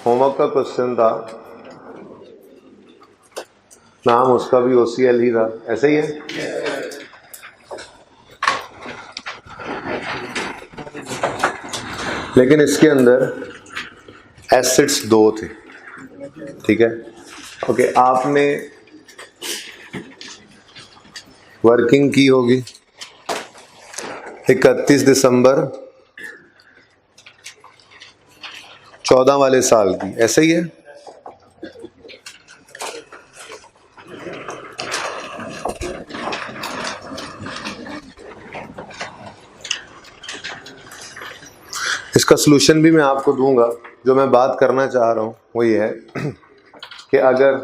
Homework का question था, नाम उसका भी OCL ही था, ऐसे ही है। लेकिन इसके अंदर एसिड्स 2 थे, ठीक है। ओके, आपने वर्किंग की होगी 31 दिसंबर 14 वाले साल की, ऐसे ही है। इसका सलूशन भी मैं आपको दूंगा। जो मैं बात करना चाह रहा हूं वो ये है कि अगर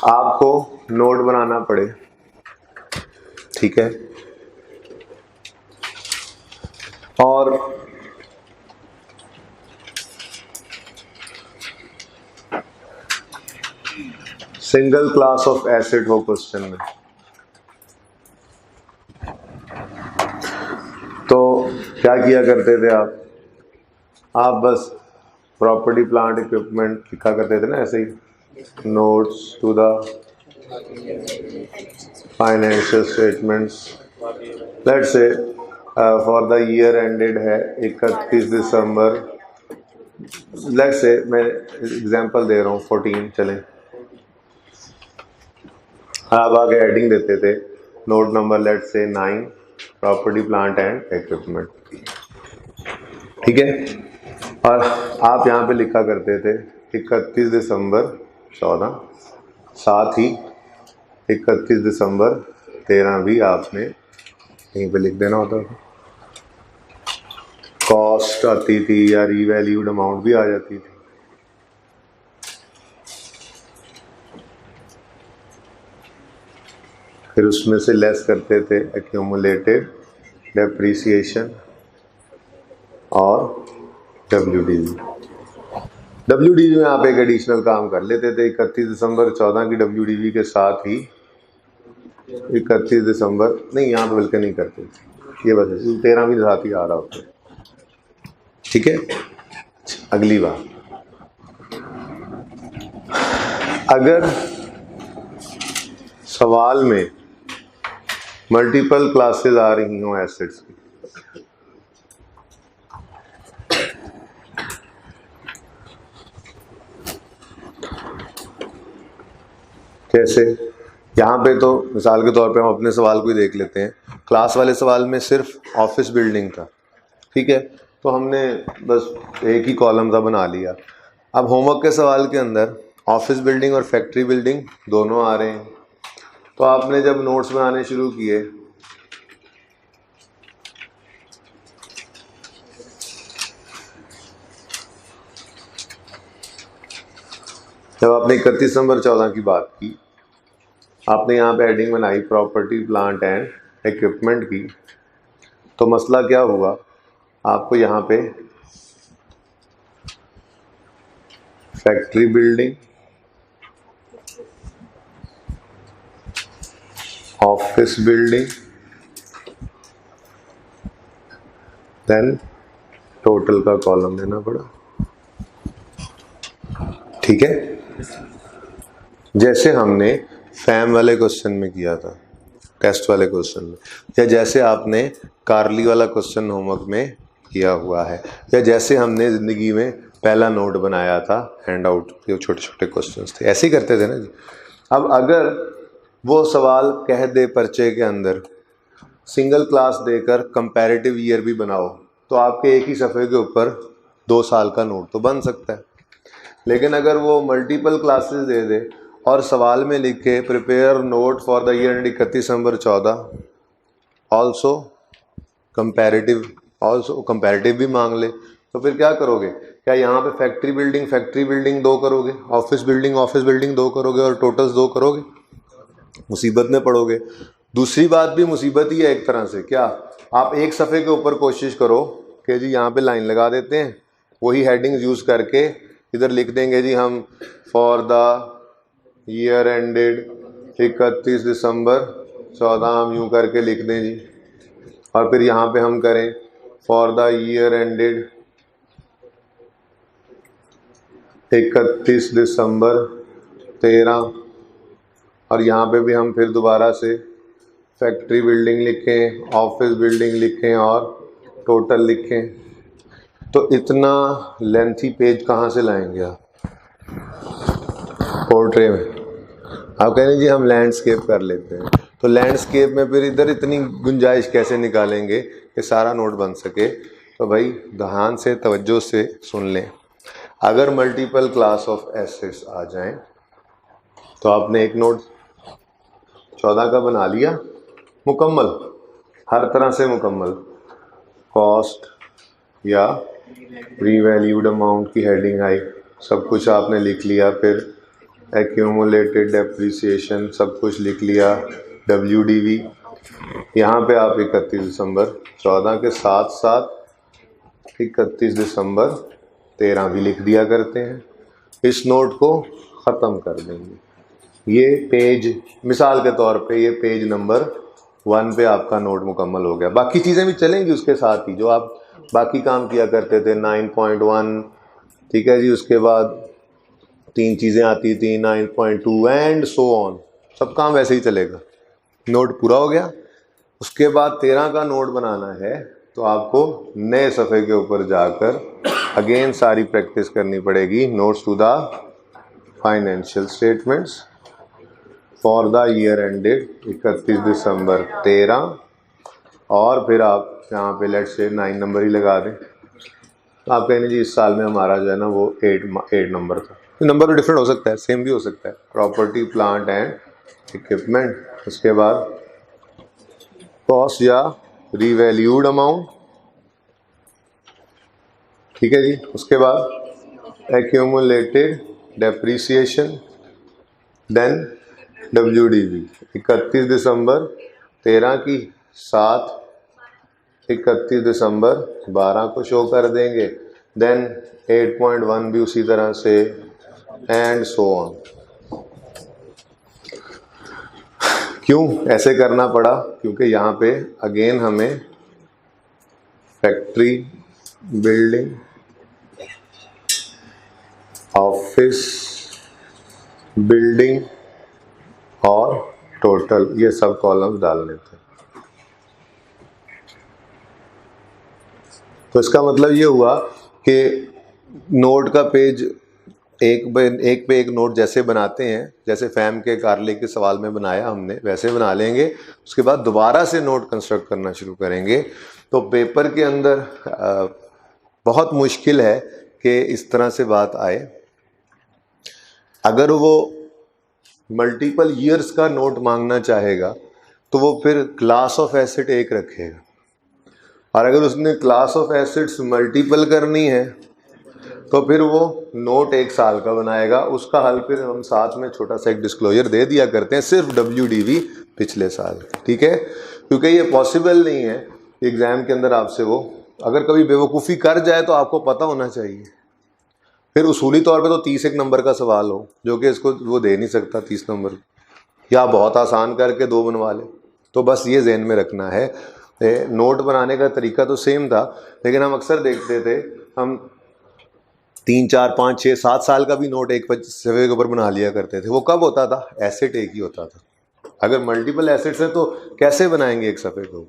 आपको नोट बनाना पड़े, ठीक है, और सिंगल क्लास ऑफ एसिड हो क्वेश्चन में, तो क्या किया करते थे आप बस प्रॉपर्टी प्लांट इक्विपमेंट लिखा करते थे ना, ऐसे ही, notes to the financial statements, let's say for the year ended है 31 दिसंबर, लेट्स से मैं एग्जांपल दे रहा हूँ 14, चलें, आप आगे हेडिंग देते थे note number let's say 9 property plant and equipment, ठीक है, और आप यहाँ पे लिखा करते थे 31 दिसंबर 14, साथ ही 31 दिसंबर 13 भी आपने यहीं पे लिख देना होता था। कॉस्ट आती थी या रीवैल्यूड अमाउंट भी आ जाती थी। फिर उसमें से लेस करते थे एक्यूमुलेटेड डेप्रीसिएशन और WDV। WDV में आप एक एडिशनल काम कर लेते थे, 31 दिसंबर 14 की WDV के साथ ही 31 दिसंबर, नहीं यहाँ पे बल्कि नहीं करते थे, ये बस 13 भी साथ ही आ रहा होता है, ठीक है। अगली बात, अगर सवाल में मल्टीपल क्लासेस आ रही हो एसिड्स की, जैसे यहाँ पे तो मिसाल के तौर पे हम अपने सवाल को ही देख लेते हैं। क्लास वाले सवाल में सिर्फ ऑफिस बिल्डिंग था, ठीक है, तो हमने बस एक ही कॉलम था बना लिया। अब होमवर्क के सवाल के अंदर ऑफिस बिल्डिंग और फैक्ट्री बिल्डिंग दोनों आ रहे हैं, तो आपने जब नोट्स बनाने शुरू किए जब आपने 31 दिसंबर 14 की बात की, आपने यहाँ पे हेडिंग बनाई प्रॉपर्टी प्लांट एंड इक्विपमेंट की, तो मसला क्या हुआ, आपको यहाँ पे factory building, office building, then total का कॉलम देना पड़ा, ठीक है, जैसे हमने फैम वाले क्वेश्चन में किया था, टेस्ट वाले क्वेश्चन में, या जैसे आपने कार्ली वाला क्वेश्चन होमवर्क में किया हुआ है, या जैसे हमने ज़िंदगी में पहला नोट बनाया था हैंड आउट, जो छोटे छोटे क्वेश्चंस थे, ऐसे ही करते थे ना जी। अब अगर वो सवाल कह दे पर्चे के अंदर सिंगल क्लास देकर कंपैरेटिव ईयर भी बनाओ, तो आपके एक ही सफ़े के ऊपर 2 साल का नोट तो बन सकता है। लेकिन अगर वो मल्टीपल क्लासेस दे दे और सवाल में लिखे prepare note for the year 31 December 14 also comparative भी मांग ले, तो फिर क्या करोगे? क्या यहाँ पे फैक्ट्री बिल्डिंग 2 करोगे, ऑफिस बिल्डिंग 2 करोगे और टोटल्स 2 करोगे? मुसीबत में पड़ोगे। दूसरी बात भी मुसीबत ही है एक तरह से। क्या आप एक सफ़े के ऊपर कोशिश करो कि जी यहाँ पे लाइन लगा देते हैं, वही हेडिंग्स यूज़ करके इधर लिख देंगे जी हम for the year ended 31 December 14 हम यूँ करके लिख दें जी, और फिर यहाँ पे हम करें for the year ended 31 December 13, और यहाँ पे भी हम फिर दोबारा से फैक्ट्री बिल्डिंग लिखें, ऑफिस बिल्डिंग लिखें और टोटल लिखें। तो इतना लेंथी पेज कहाँ से लाएंगे आप पोर्ट्रे में? आप कह रहे जी हम लैंडस्केप कर लेते हैं, तो लैंडस्केप में फिर इधर इतनी गुंजाइश कैसे निकालेंगे कि सारा नोट बन सके? तो भाई ध्यान से तवज्जो से सुन लें। अगर मल्टीपल क्लास ऑफ एसेट्स आ जाएं तो आपने एक नोट 14 का बना लिया मुकम्मल, हर तरह से मुकम्मल, कॉस्ट या रीवैल्यूड अमाउंट की हेडिंग आई, सब कुछ आपने लिख लिया। फिर एक्यूमुलेटेड डेप्रिसिएशन सब कुछ लिख लिया, WDV। यहाँ पे आप 31 दिसंबर 14 के साथ साथ 31 दिसंबर 13 भी लिख दिया करते हैं। इस नोट को ख़त्म कर देंगे। ये पेज, मिसाल के तौर पे ये पेज नंबर 1 पे आपका नोट मुकम्मल हो गया। बाकी चीज़ें भी चलेंगी उसके साथ ही, जो आप बाकी काम किया करते थे 9.1, ठीक है जी। उसके बाद 3 चीज़ें आती थी 9.2 एंड सो ऑन, सब काम वैसे ही चलेगा। नोट पूरा हो गया। उसके बाद 13 का नोट बनाना है तो आपको नए सफ़े के ऊपर जाकर अगेन सारी प्रैक्टिस करनी पड़ेगी। Notes to the financial statements for the year ended 31 December 13, और फिर आप यहाँ पे लेट्स से 9 नंबर ही लगा दें। आप कहेंगे जी इस साल में हमारा जो है ना वो 8 नंबर था। नंबर तो डिफरेंट हो सकता है, सेम भी हो सकता है। प्रॉपर्टी प्लांट एंड इक्विपमेंट, उसके बाद कॉस्ट या रीवैल्यूड अमाउंट, ठीक है जी। उसके बाद accumulated depreciation, then WDV 31 December 13 की साथ 31 दिसंबर 12 को शो कर देंगे, देन 8.1 भी उसी तरह से एंड सो ऑन। क्यों ऐसे करना पड़ा? क्योंकि यहाँ पे अगेन हमें फैक्ट्री बिल्डिंग, ऑफिस बिल्डिंग और टोटल ये सब कॉलम्स डालने थे। तो इसका मतलब ये हुआ कि नोट का पेज एक पे एक नोट जैसे बनाते हैं, जैसे फैम के कारले के सवाल में बनाया हमने, वैसे बना लेंगे। उसके बाद दोबारा से नोट कंस्ट्रक्ट करना शुरू करेंगे। तो पेपर के अंदर बहुत मुश्किल है कि इस तरह से बात आए। अगर वो मल्टीपल ईयर्स का नोट मांगना चाहेगा तो वो फिर क्लास ऑफ एसेट एक रखेगा, और अगर उसने क्लास ऑफ एसेट्स मल्टीपल करनी है तो फिर वो नोट 1 साल का बनाएगा। उसका हल फिर हम साथ में छोटा सा एक डिस्क्लोजर दे दिया करते हैं, सिर्फ WDV पिछले साल, ठीक है। क्योंकि ये पॉसिबल नहीं है एग्ज़ाम के अंदर आपसे वो अगर कभी बेवकूफ़ी कर जाए तो आपको पता होना चाहिए। फिर उसूली तौर पे तो 31 नंबर का सवाल हो, जो कि इसको वो दे नहीं सकता 30 नंबर, या बहुत आसान करके 2 बनवा ले। तो बस ये जहन में रखना है। नोट बनाने का तरीका तो सेम था, लेकिन हम अक्सर देखते थे हम 3, 4, 5, 6, 7 साल का भी नोट एक सफ़े के ऊपर बना लिया करते थे। वो कब होता था? एसेट एक ही होता था। अगर मल्टीपल एसेट्स हैं तो कैसे बनाएंगे एक सफ़े को?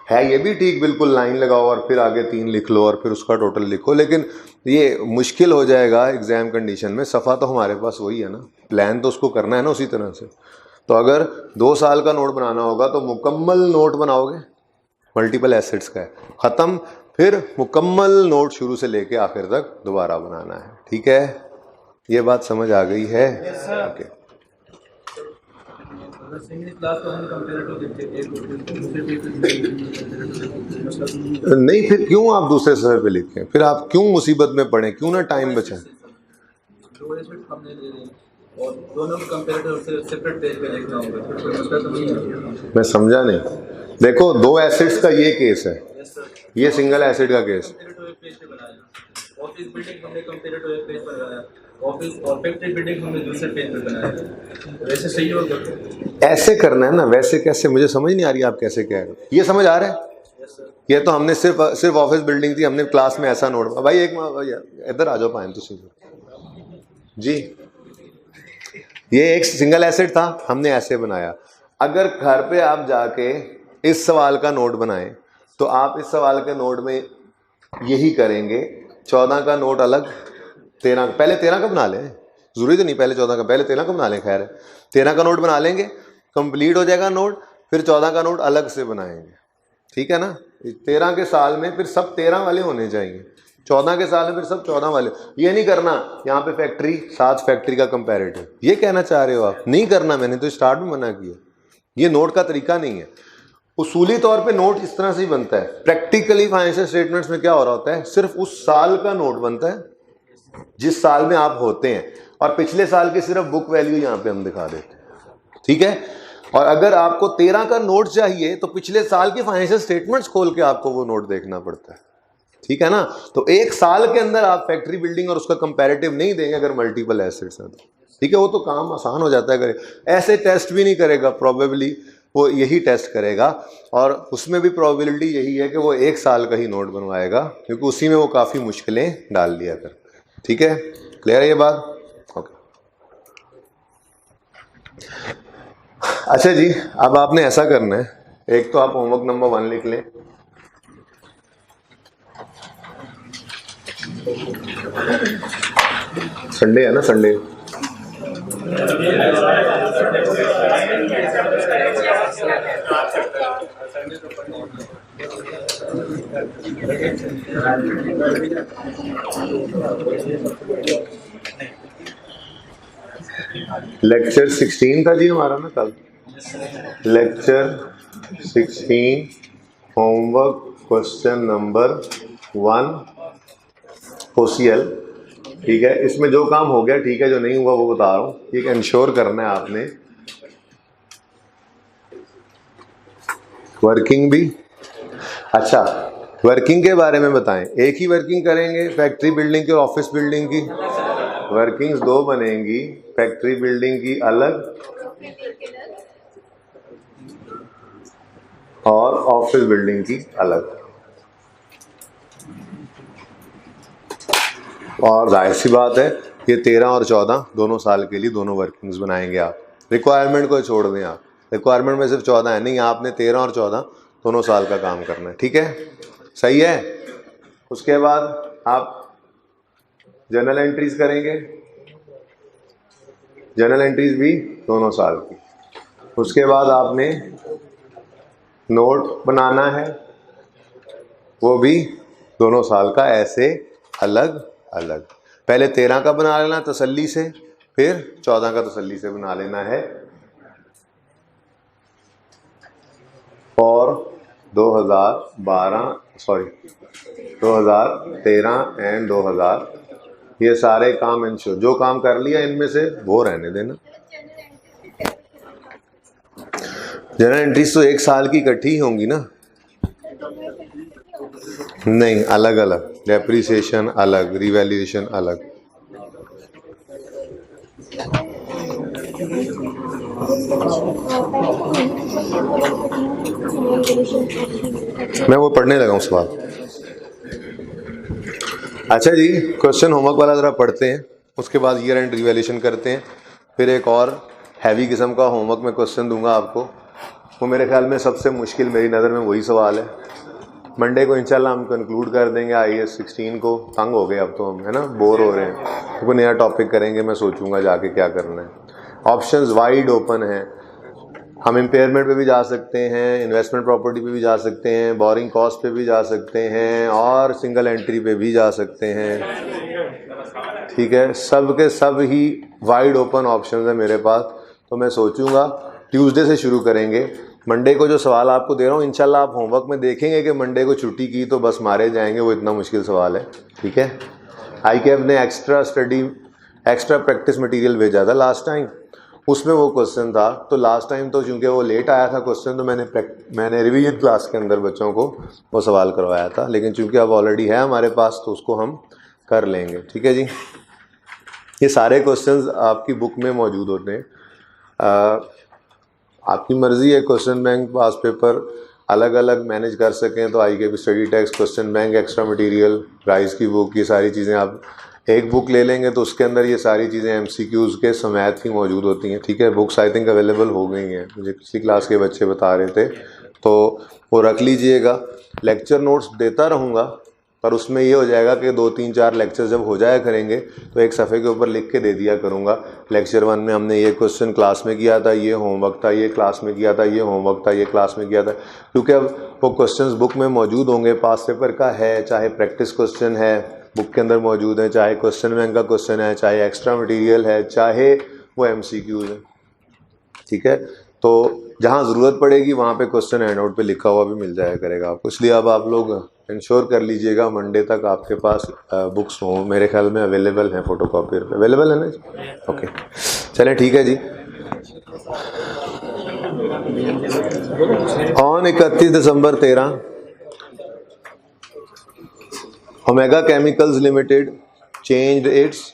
है ये भी ठीक, बिल्कुल लाइन लगाओ और फिर आगे 3 लिख लो और फिर उसका टोटल लिखो, लेकिन ये मुश्किल हो जाएगा एग्ज़ाम कंडीशन में। सफ़ा तो हमारे पास वही है ना, प्लान तो उसको करना है ना उसी तरह से। तो अगर 2 साल का नोट बनाना होगा तो मुकम्मल नोट बनाओगे, मल्टीपल एसेट्स का है, ख़त्म। फिर मुकम्मल नोट शुरू से लेके आखिर तक दोबारा बनाना है, ठीक है। ये बात समझ आ गई है? ओके। नहीं, फिर क्यों आप दूसरे सफ़े पे लिखें? फिर आप क्यों मुसीबत में पड़े? क्यों ना टाइम बचाएं? मैं समझा नहीं। देखो, 2 एसिड्स का ये केस है, ये सिंगल एसिड का केस। ऑफिस बिल्डिंग हमने कंपैरेटिव एक पेज पर बनाया, ऑफिस और फैक्ट्री बिल्डिंग हमने दूसरे पेज पर बनाया। वैसे सही होगा? ऐसे करना है ना, वैसे कैसे? मुझे समझ नहीं आ रही आप कैसे कह रहे हो। ये समझ आ रहा है? ये तो हमने सिर्फ ऑफिस बिल्डिंग थी, हमने क्लास में ऐसा नोट, भाई एक इधर आ जाओ पाए तो जी, ये एक सिंगल एसेट था, हमने ऐसे बनाया। अगर घर पे आप जाके इस सवाल का नोट बनाएं तो आप इस सवाल के नोट में यही करेंगे, 14 का नोट अलग, 13, पहले 13 का बना लें, जरूरी तो नहीं पहले 14 का, पहले 13 का बना लें, खैर है 13 का नोट बना लेंगे, कंप्लीट हो जाएगा नोट, फिर 14 का नोट अलग से बनाएंगे, ठीक है ना। 13 के साल में फिर सब 13 वाले होने चाहिए, 14 के साल में फिर सब 14 वाले। ये नहीं करना यहाँ पे फैक्ट्री, साथ फैक्ट्री का कंपैरेटिव, ये कहना चाह रहे हो आप, नहीं करना, मैंने तो स्टार्ट में मना किया, ये नोट का तरीका नहीं है। उसूली तौर पे नोट इस तरह से ही बनता है, प्रैक्टिकली फाइनेंशियल स्टेटमेंट्स में क्या हो रहा होता है, सिर्फ उस साल का नोट बनता है जिस साल में आप होते हैं, और पिछले साल की सिर्फ बुक वैल्यू यहाँ पे हम दिखा देते हैं, ठीक है। और अगर आपको 13 का नोट चाहिए तो पिछले साल की फाइनेंशियल स्टेटमेंट्स खोल के आपको वो नोट देखना पड़ता है, ठीक है ना। तो एक साल के अंदर आप फैक्ट्री बिल्डिंग और उसका कंपैरेटिव नहीं देंगे अगर मल्टीपल एसेट्स हैं तो, ठीक है, वो तो काम आसान हो जाता है। करे ऐसे टेस्ट भी नहीं करेगा, प्रोबेबली वो यही टेस्ट करेगा, और उसमें भी प्रोबेबिलिटी यही है कि वो एक साल का ही नोट बनवाएगा, क्योंकि उसी में वो काफ़ी मुश्किलें डाल दिया कर, ठीक है। क्लियर है ये बात? ओके, अच्छा जी, अब आपने ऐसा करना है, एक तो आप होमवर्क नंबर 1 लिख लें, संडे है ना, संडे लेक्चर 16 था जी हमारा ना कल, lecture 16 homework question number 1 OCL, ठीक है। इसमें जो काम हो गया ठीक है, जो नहीं हुआ वो बता रहा हूँ, एक इंश्योर करना है आपने, वर्किंग भी। अच्छा, वर्किंग के बारे में बताएं, एक ही वर्किंग करेंगे फैक्ट्री बिल्डिंग की और ऑफिस बिल्डिंग की? वर्किंग्स 2 बनेंगी, फैक्ट्री बिल्डिंग की अलग और ऑफिस बिल्डिंग की अलग। और जाहिर सी बात है ये 13 और 14 दोनों साल के लिए दोनों वर्किंग्स बनाएंगे आप, रिक्वायरमेंट को छोड़ दें आप, रिक्वायरमेंट में सिर्फ 14 है, नहीं आपने 13 और 14 दोनों साल का काम करना है, ठीक है, सही है। उसके बाद आप जर्नल एंट्रीज करेंगे, जर्नल एंट्रीज भी दोनों साल की। उसके बाद आपने नोट बनाना है, वो भी दोनों साल का, ऐसे अलग अलग। पहले 13 का बना लेना तसल्ली से, फिर 14 का तसल्ली से बना लेना है। और 2013 एंड 2000 ये सारे काम इंश्योर, जो काम कर लिया इनमें से वो रहने देना। जर्नल एंट्रीज तो एक साल की इकट्ठी होंगी ना, नहीं अलग अलग, डेप्रिसिएशन अलग, रिवैल्यूएशन अलग। मैं वो पढ़ने लगा हूँ सवाल। अच्छा जी, क्वेश्चन होमवर्क वाला ज़रा पढ़ते हैं, उसके बाद ईयर एंड रिवैल्यूएशन करते हैं, फिर एक और हैवी किस्म का होमवर्क में क्वेश्चन दूंगा आपको, वो मेरे ख्याल में सबसे मुश्किल मेरी नज़र में वही सवाल है। मंडे को इंशाल्लाह हम कंक्लूड कर देंगे IAS 16 को, तंग हो गए अब तो हम, है ना, बोर हो रहे हैं, तो कोई नया टॉपिक करेंगे, मैं सोचूंगा जाके क्या करना है। ऑप्शंस वाइड ओपन हैं, हम इम्पेयरमेंट पे भी जा सकते हैं, इन्वेस्टमेंट प्रॉपर्टी पे भी जा सकते हैं, बोरिंग कॉस्ट पे भी जा सकते हैं, और सिंगल एंट्री पे भी जा सकते हैं, ठीक है, सब के सब ही वाइड ओपन ऑप्शन है मेरे पास। तो मैं सोचूंगा ट्यूसडे से शुरू करेंगे। मंडे को जो सवाल आपको दे रहा हूँ इंशाल्लाह आप होमवर्क में देखेंगे कि मंडे को छुट्टी की तो बस मारे जाएंगे, वो इतना मुश्किल सवाल है, ठीक है। IKF ने एक्स्ट्रा प्रैक्टिस मटेरियल भेजा था लास्ट टाइम, उसमें वो क्वेश्चन था, तो लास्ट टाइम तो चूंकि वो लेट आया था क्वेश्चन, तो मैंने रिवीजन क्लास के अंदर बच्चों को वो सवाल करवाया था, लेकिन चूंकि अब ऑलरेडी है हमारे पास तो उसको हम कर लेंगे, ठीक है जी। ये सारे क्वेश्चंस आपकी बुक में मौजूद होते हैं, आपकी मर्ज़ी है, क्वेश्चन बैंक, पास पेपर, अलग अलग मैनेज कर सकें तो आई के भी study text, question bank, extra material, rise की बुक, ये सारी चीज़ें आप एक बुक ले लेंगे तो उसके अंदर ये सारी चीज़ें एमसीक्यूज़ के समेत ही मौजूद होती हैं। ठीक है, बुक्स आई थिंक अवेलेबल हो गई हैं, मुझे पिछली क्लास के बच्चे बता रहे थे, तो वो रख लीजिएगा। लेक्चर नोट्स देता रहूँगा, पर उसमें ये हो जाएगा कि 2-3-4 लेक्चर जब हो जाया करेंगे तो एक सफ़े के ऊपर लिख के दे दिया करूँगा, लेक्चर 1 में हमने ये क्वेश्चन क्लास में किया था, ये होमवर्क था, ये क्लास में किया था, ये होमवर्क था, ये क्लास में किया था। क्योंकि अब वो क्वेश्चंस बुक में मौजूद होंगे, पास पेपर का है, चाहे प्रैक्टिस क्वेश्चन है बुक के अंदर मौजूद है, चाहे क्वेश्चन बैंक का क्वेश्चन है, चाहे एक्स्ट्रा मटीरियल है, चाहे वो MCQs है। ठीक है, तो जहाँ ज़रूरत पड़ेगी वहाँ पे क्वेश्चन हैंड आउट पे लिखा हुआ भी मिल जाया करेगा आपको। इसलिए अब आप लोग इंश्योर कर लीजिएगा मंडे तक आपके पास बुक्स हों। मेरे ख्याल में अवेलेबल हैं, फोटोकॉपियर पे अवेलेबल है ना जी? ओके, चलें ठीक है जी। On 31 December 13 Omega Chemicals Limited changed its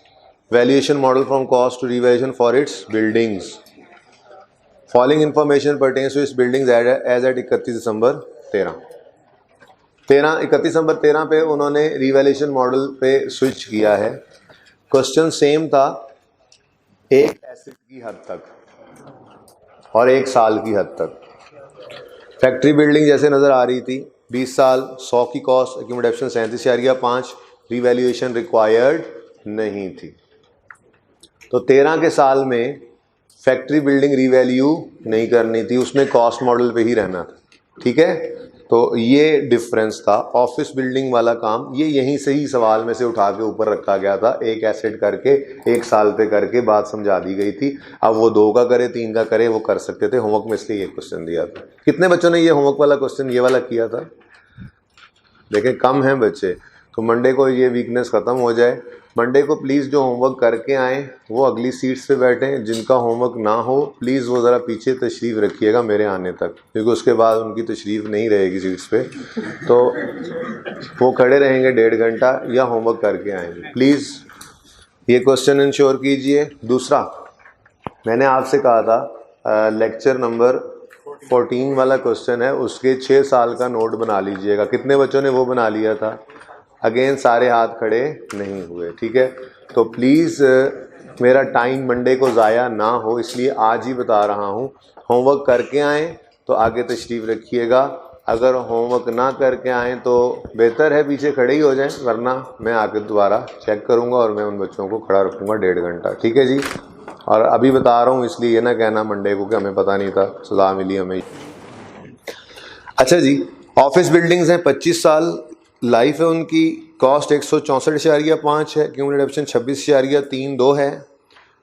valuation model from cost to revaluation for its buildings. Following information pertains to its buildings as at 31 December 13। 31 December 13 पे उन्होंने रिवैल्यूएशन मॉडल पे स्विच किया है। क्वेश्चन सेम था, एक asset की हद तक और एक साल की हद तक। फैक्ट्री बिल्डिंग जैसे नज़र आ रही थी, 20 साल, 100 की कॉस्ट, एक्यूमुलेशन 37.5, रिवैल्यूएशन रिक्वायर्ड नहीं थी। तो 13 के साल में फैक्ट्री बिल्डिंग रिवैल्यू नहीं करनी थी, उसने कॉस्ट मॉडल पे ही रहना था। ठीक है, तो ये डिफरेंस था। ऑफिस बिल्डिंग वाला काम ये यहीं से ही सवाल में से उठा के ऊपर रखा गया था, एक एसेट करके एक साल पे करके बात समझा दी गई थी। अब वो 2 का करे 3 का करे वो कर सकते थे, होमवर्क में इसलिए ये क्वेश्चन दिया था। कितने बच्चों ने ये होमवर्क वाला क्वेश्चन ये वाला किया था? देखें कम हैं बच्चे, तो मंडे को ये वीकनेस ख़त्म हो जाए। मंडे को प्लीज़ जो होमवर्क करके आएँ वो अगली सीट्स पे बैठें, जिनका होमवर्क ना हो प्लीज़ वो ज़रा पीछे तशरीफ़ रखिएगा मेरे आने तक, क्योंकि उसके बाद उनकी तशरीफ़ नहीं रहेगी सीट्स पे, तो वो खड़े रहेंगे 1.5 घंटा या होमवर्क करके आएंगे। प्लीज़ ये क्वेश्चन इंश्योर कीजिए। दूसरा, मैंने आपसे कहा था लेक्चर नंबर 14 वाला क्वेश्चन है, उसके 6 साल का नोट बना लीजिएगा। कितने बच्चों ने वो बना लिया था? अगेन सारे हाथ खड़े नहीं हुए। ठीक है, तो प्लीज़ मेरा टाइम मंडे को ज़ाया ना हो, इसलिए आज ही बता रहा हूँ। होमवर्क करके आएँ तो आगे तशरीफ़ रखिएगा, अगर होमवर्क ना करके आएँ तो बेहतर है पीछे खड़े ही हो जाएं, वरना मैं आके दोबारा चेक करूँगा और मैं उन बच्चों को खड़ा रखूँगा 1.5 घंटा। ठीक है जी, और अभी बता रहा हूँ इसलिए ये ना कहना मंडे को कि हमें पता नहीं था, सजा मिली हमें। अच्छा जी, ऑफिस बिल्डिंग्स हैं, 25 साल लाइफ है उनकी, कॉस्ट 164.5 है, क्यूमुलेटिव 26.32 है,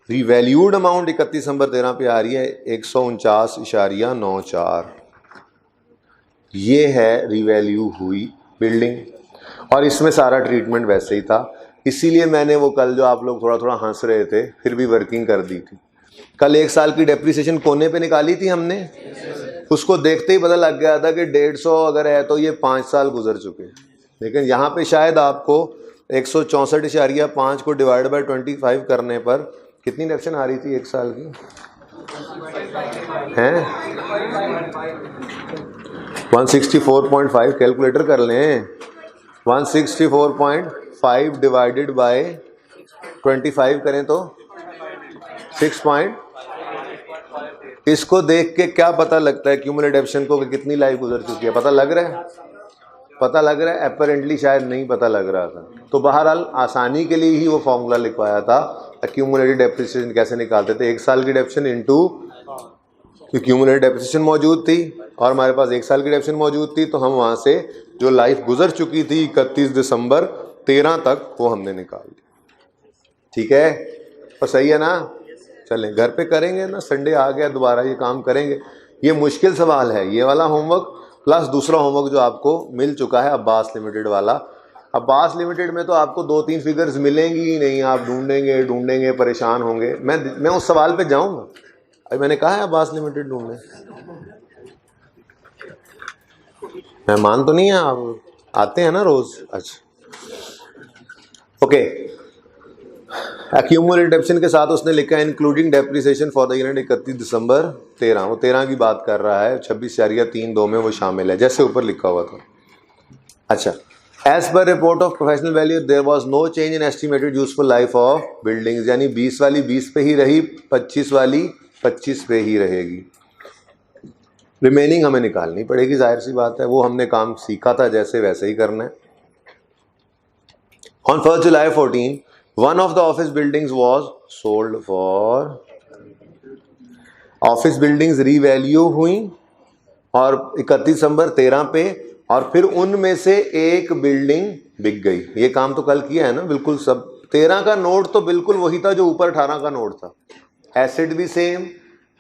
रिवैल्यूड अमाउंट 31 दिसंबर 13 पे आ रही है 149.94। ये है रिवैल्यू हुई बिल्डिंग, और इसमें सारा ट्रीटमेंट वैसे ही था। इसीलिए मैंने वो कल जो आप लोग थोड़ा थोड़ा हंस रहे थे फिर भी वर्किंग कर दी थी। कल 1 साल की डेप्रिसिएशन कोने पे निकाली थी हमने, उसको देखते ही पता लग गया था कि 150 अगर है तो ये 5 साल गुजर चुके हैं। लेकिन यहाँ पे शायद आपको 164.5 को डिवाइड बाय 25 करने पर कितनी डेप्शन आ रही थी 1 साल की? हैं 164.5, कैलकुलेटर कर लें। 164.5 डिवाइडेड बाय 25 करें तो 6 इसको देख के क्या पता लगता है क्यूमुलेटिव डेप्शन को कि कितनी लाइफ गुजर चुकी है? पता लग रहा है? पता लग रहा है? अपेरेंटली शायद नहीं पता लग रहा था। तो बहरहाल आसानी के लिए ही वो फॉर्मूला लिखवाया था, एक्यूमुलेटेड डेप्रिसिएशन कैसे निकालते थे, 1 साल की डेप्शन इंटू एक्यूमुलेटेड डेप्रिसिएशन मौजूद थी और हमारे पास 1 साल की डेप्रिसिएशन मौजूद थी, तो हम वहाँ से जो लाइफ गुजर चुकी थी 31 दिसंबर 13 तक वो हमने निकाल ली। ठीक है, और सही है ना? चलें घर पे करेंगे ना, संडे आ गया दोबारा ये काम करेंगे। ये मुश्किल सवाल है ये वाला होमवर्क, प्लस दूसरा होमवर्क जो आपको मिल चुका है अब्बास लिमिटेड वाला। अब्बास लिमिटेड में तो आपको 2-3 फिगर्स मिलेंगी ही नहीं, आप ढूंढेंगे परेशान होंगे। मैं उस सवाल पे जाऊंगा, अभी मैंने कहा है अब्बास लिमिटेड ढूंढने। मेहमान तो नहीं है आप, आते हैं ना रोज? अच्छा ओके। एक्यूमुलेटेड डेप्रिसिएशन के साथ उसने लिखा है including depreciation for the year 31 December 13, वो 13 की बात कर रहा है, 26 जारी या 3/2 में वो शामिल है, जैसे ऊपर लिखा हुआ था। अच्छा, as per report of professional value there was no change in estimated useful life of buildings, यानी 20 वाली 20 पे ही रही, 25 वाली 25 पे ही रहेगी। रिमेनिंग हमें निकालनी पड़ेगी, जाहिर सी बात है, वो हमने काम सीखा था जैसे वैसे ही करना है। On 1 July 14 one of the office buildings was sold for, office buildings revalue हुई और 31 दिसंबर 13 पे, और फिर उनमें से एक बिल्डिंग बिक गई। ये काम तो कल किया है ना, बिल्कुल सब 13 का नोट तो बिल्कुल वही था जो ऊपर 18 का नोट था, एसिड भी सेम,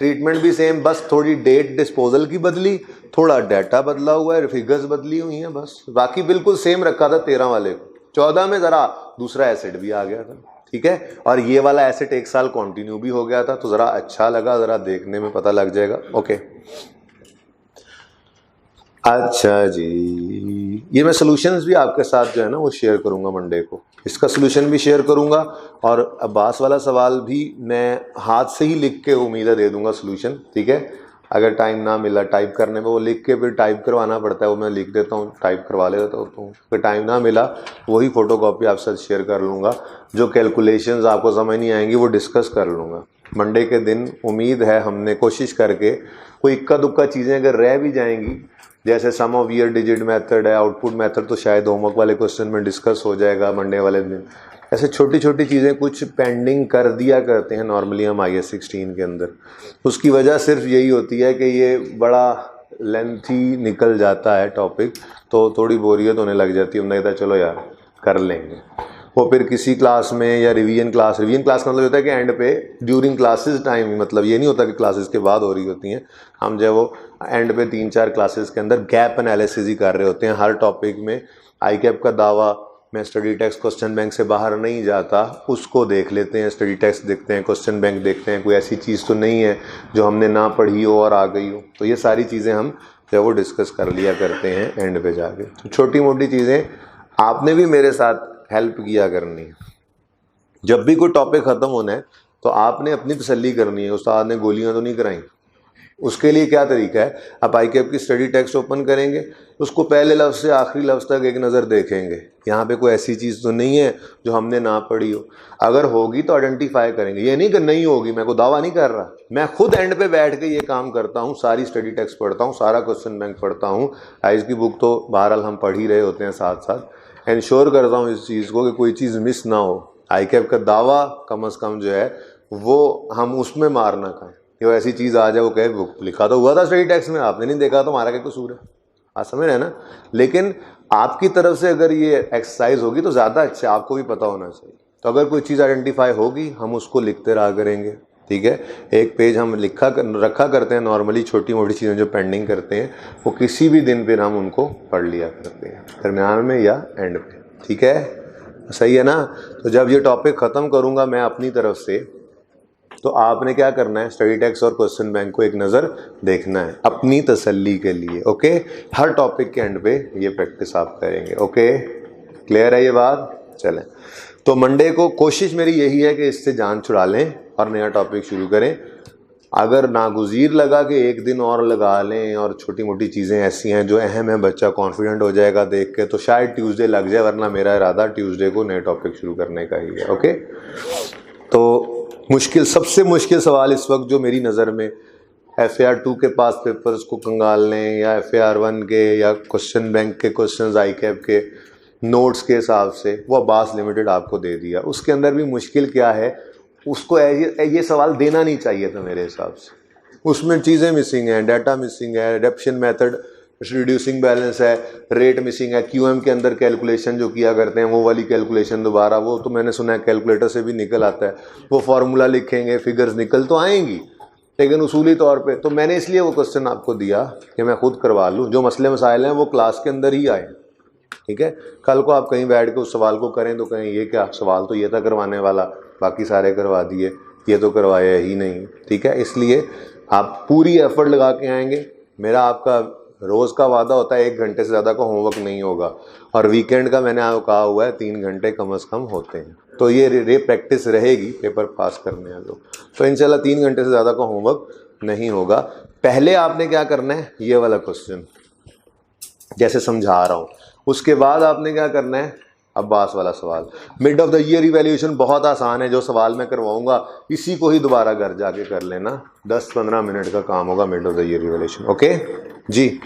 ट्रीटमेंट भी सेम, बस थोड़ी डेट डिस्पोजल की बदली, थोड़ा डाटा बदला हुआ है, फिगर्स बदली हुई हैं बस, बाकी बिल्कुल सेम रखा था 13 वाले को। 14 में ज़रा दूसरा एसिड भी आ गया था, ठीक है, और ये वाला एसिड 1 साल कंटिन्यू भी हो गया था, तो ज़रा अच्छा लगा, ज़रा देखने में पता लग जाएगा। ओके, अच्छा जी, ये मैं सॉल्यूशंस भी आपके साथ जो है ना वो शेयर करूंगा मंडे को, इसका सॉल्यूशन भी शेयर करूंगा, और अब्बास वाला सवाल भी मैं हाथ से ही लिख के उम्मीद है दे दूंगा सॉल्यूशन, ठीक है। अगर टाइम ना मिला टाइप करने में, वो लिख के फिर टाइप करवाना पड़ता है, वो मैं लिख देता हूँ, टाइप करवा लेता हूँ, तो फिर टाइम ना मिला वही फ़ोटोकॉपी आपके साथ शेयर कर लूँगा, जो कैलकुलेशंस आपको समझ नहीं आएंगी वो डिस्कस कर लूँगा मंडे के दिन। उम्मीद है हमने कोशिश करके कोई इक्का दुक्का चीज़ें अगर रह भी जाएंगी, जैसे सम ऑफ ईयर डिजिट मेथड है, आउटपुट मेथड तो शायद होमवर्क वाले क्वेश्चन में डिस्कस हो जाएगा मंडे वाले दिन, ऐसे छोटी छोटी चीज़ें कुछ पेंडिंग कर दिया करते हैं नॉर्मली हम IAS 16 के अंदर। उसकी वजह सिर्फ यही होती है कि ये बड़ा लेंथी निकल जाता है टॉपिक, तो थोड़ी बोरियत होने लग जाती है, हमने कहता है चलो यार कर लेंगे, वो फिर किसी क्लास में या रिवीजन क्लास का मतलब होता है कि एंड पे ड्यूरिंग क्लासेस टाइम, मतलब ये नहीं होता कि क्लासेस के बाद हो रही होती हैं, हम जो वो एंड पे 3-4 क्लासेस के अंदर गैप एनालिसिस ही कर रहे होते हैं हर टॉपिक में। ICAP का दावा, मैं स्टडी टेक्स्ट क्वेश्चन बैंक से बाहर नहीं जाता, उसको देख लेते हैं, स्टडी टेक्स्ट देखते हैं, क्वेश्चन बैंक देखते हैं, कोई ऐसी चीज़ तो नहीं है जो हमने ना पढ़ी हो और आ गई हो, तो ये सारी चीज़ें हम जो वो डिस्कस कर लिया करते हैं एंड पे जाके। तो छोटी मोटी चीज़ें आपने भी मेरे साथ हेल्प किया करनी है, जब भी कोई टॉपिक ख़त्म होना है तो आपने अपनी तसल्ली करनी है, उस्ताद ने गोलियां तो नहीं कराई। उसके लिए क्या तरीका है, आप ICAP की स्टडी टेक्स्ट ओपन करेंगे, उसको पहले लफ्ज़ से आखिरी लफ्ज़ तक एक नज़र देखेंगे, यहाँ पे कोई ऐसी चीज़ तो नहीं है जो हमने ना पढ़ी हो, अगर होगी तो आइडेंटिफाई करेंगे, ये नहीं कि नहीं होगी, मैं को दावा नहीं कर रहा, मैं खुद एंड पे बैठ के ये काम करता हूँ, सारी स्टडी टेक्स्ट पढ़ता हूँ, सारा क्वेश्चन बैंक पढ़ता हूँ, आइज की बुक तो बहरहाल हम पढ़ ही रहे होते हैं साथ साथ, इंश्योर करता हूँ इस चीज़ को कि कोई चीज़ मिस ना हो। ICAP का दावा कम से कम जो है वो हम उसमें मार ना खाएं, ये ऐसी चीज़ आ जाए वो कहे बुक लिखा तो हुआ था स्टडी टेक्स्ट में, आपने नहीं देखा तो हमारा क्या कसूर है, आप समझ रहे हैं ना। लेकिन आपकी तरफ से अगर ये एक्सरसाइज होगी तो ज़्यादा अच्छा, आपको भी पता होना चाहिए, तो अगर कोई चीज़ आइडेंटिफाई होगी हम उसको लिखते रहा करेंगे, ठीक है। एक पेज हम रखा करते हैं नॉर्मली, छोटी मोटी चीज़ें जो पेंडिंग करते हैं वो किसी भी दिन फिर हम उनको पढ़ लिया करते हैं, दरमियान में या एंड पे, ठीक है, सही है ना। तो जब ये टॉपिक ख़त्म करूँगा मैं अपनी तरफ से, तो आपने क्या करना है, स्टडी टेक्स्ट और क्वेश्चन बैंक को एक नज़र देखना है अपनी तसल्ली के लिए, ओके। हर टॉपिक के एंड पे ये प्रैक्टिस आप करेंगे, ओके, क्लियर है ये बात। चलें, तो मंडे को कोशिश मेरी यही है कि इससे जान छुड़ा लें और नया टॉपिक शुरू करें। अगर नागुज़ीर लगा कि एक दिन और लगा लें और छोटी मोटी चीज़ें ऐसी हैं जो अहम है, बच्चा कॉन्फिडेंट हो जाएगा देख के, तो शायद ट्यूसडे लग जाए, वरना मेरा इरादा ट्यूसडे को नए टॉपिक शुरू करने का ही है, ओके। तो सबसे मुश्किल सवाल इस वक्त जो मेरी नज़र में FAR 2 के पास पेपर्स को कंगालने या FAR 1 के या क्वेश्चन बैंक के क्वेश्चंस ICAP के नोट्स के हिसाब से, वो अब्बास लिमिटेड आपको दे दिया, उसके अंदर भी मुश्किल क्या है, उसको ये सवाल देना नहीं चाहिए था मेरे हिसाब से, उसमें चीज़ें मिसिंग हैं, डाटा मिसिंग है, एडेप्शन मेथड, रिड्यूसिंग बैलेंस है, रेट मिसिंग है, QM के अंदर कैलकुलेशन जो किया करते हैं वो वाली कैलकुलेशन दोबारा, वो तो मैंने सुना है कैलकुलेटर से भी निकल आता है, वो फार्मूला लिखेंगे, फिगर्स निकल तो आएंगी लेकिन उसूली तौर पे, तो मैंने इसलिए वो क्वेश्चन आपको दिया कि मैं खुद करवा लूँ, जो मसले मसाइल हैं वो क्लास के अंदर ही आए, ठीक है। कल को आप कहीं बैठ के उस सवाल को करें तो कहें ये क्या सवाल तो ये था करवाने वाला, बाकी सारे करवा दिए, ये तो करवाया ही नहीं, ठीक है। इसलिए आप पूरी एफर्ट लगा के आएंगे, मेरा आपका रोज का वादा होता है 1 घंटे से ज़्यादा का होमवर्क नहीं होगा, और वीकेंड का मैंने आपको कहा हुआ है 3 घंटे कम से कम होते हैं। तो ये रे प्रैक्टिस रहेगी पेपर पास करने वालों। तो इंशाल्लाह 3 घंटे से ज़्यादा का होमवर्क नहीं होगा। पहले आपने क्या करना है, ये वाला क्वेश्चन जैसे समझा रहा हूँ, उसके बाद आपने क्या करना है, अब्बास वाला सवाल। Mid of the year evaluation बहुत आसान है, जो सवाल मैं करवाऊंगा इसी को ही दोबारा घर जाके कर लेना, 10-15 मिनट का काम होगा mid of the year evaluation. Okay जी।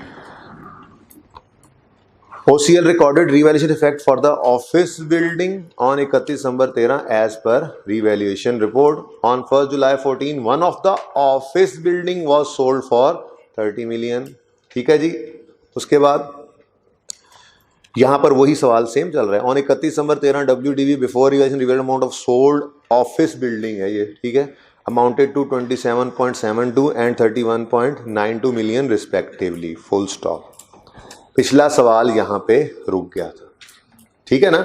OCL recorded revaluation effect for the office building on 31 December 13 as per revaluation report. On 1st July 14, one of the office building was sold for 30 million. ठीक है जी। उसके बाद यहां पर वही सवाल same चल रहा है। On 31 December 13 WDV before revision revalued amount of sold office building है ये, ठीक है, amounted to 27.72 and 31.92 million respectively, full stop. पिछला सवाल यहाँ पे रुक गया था, ठीक है ना,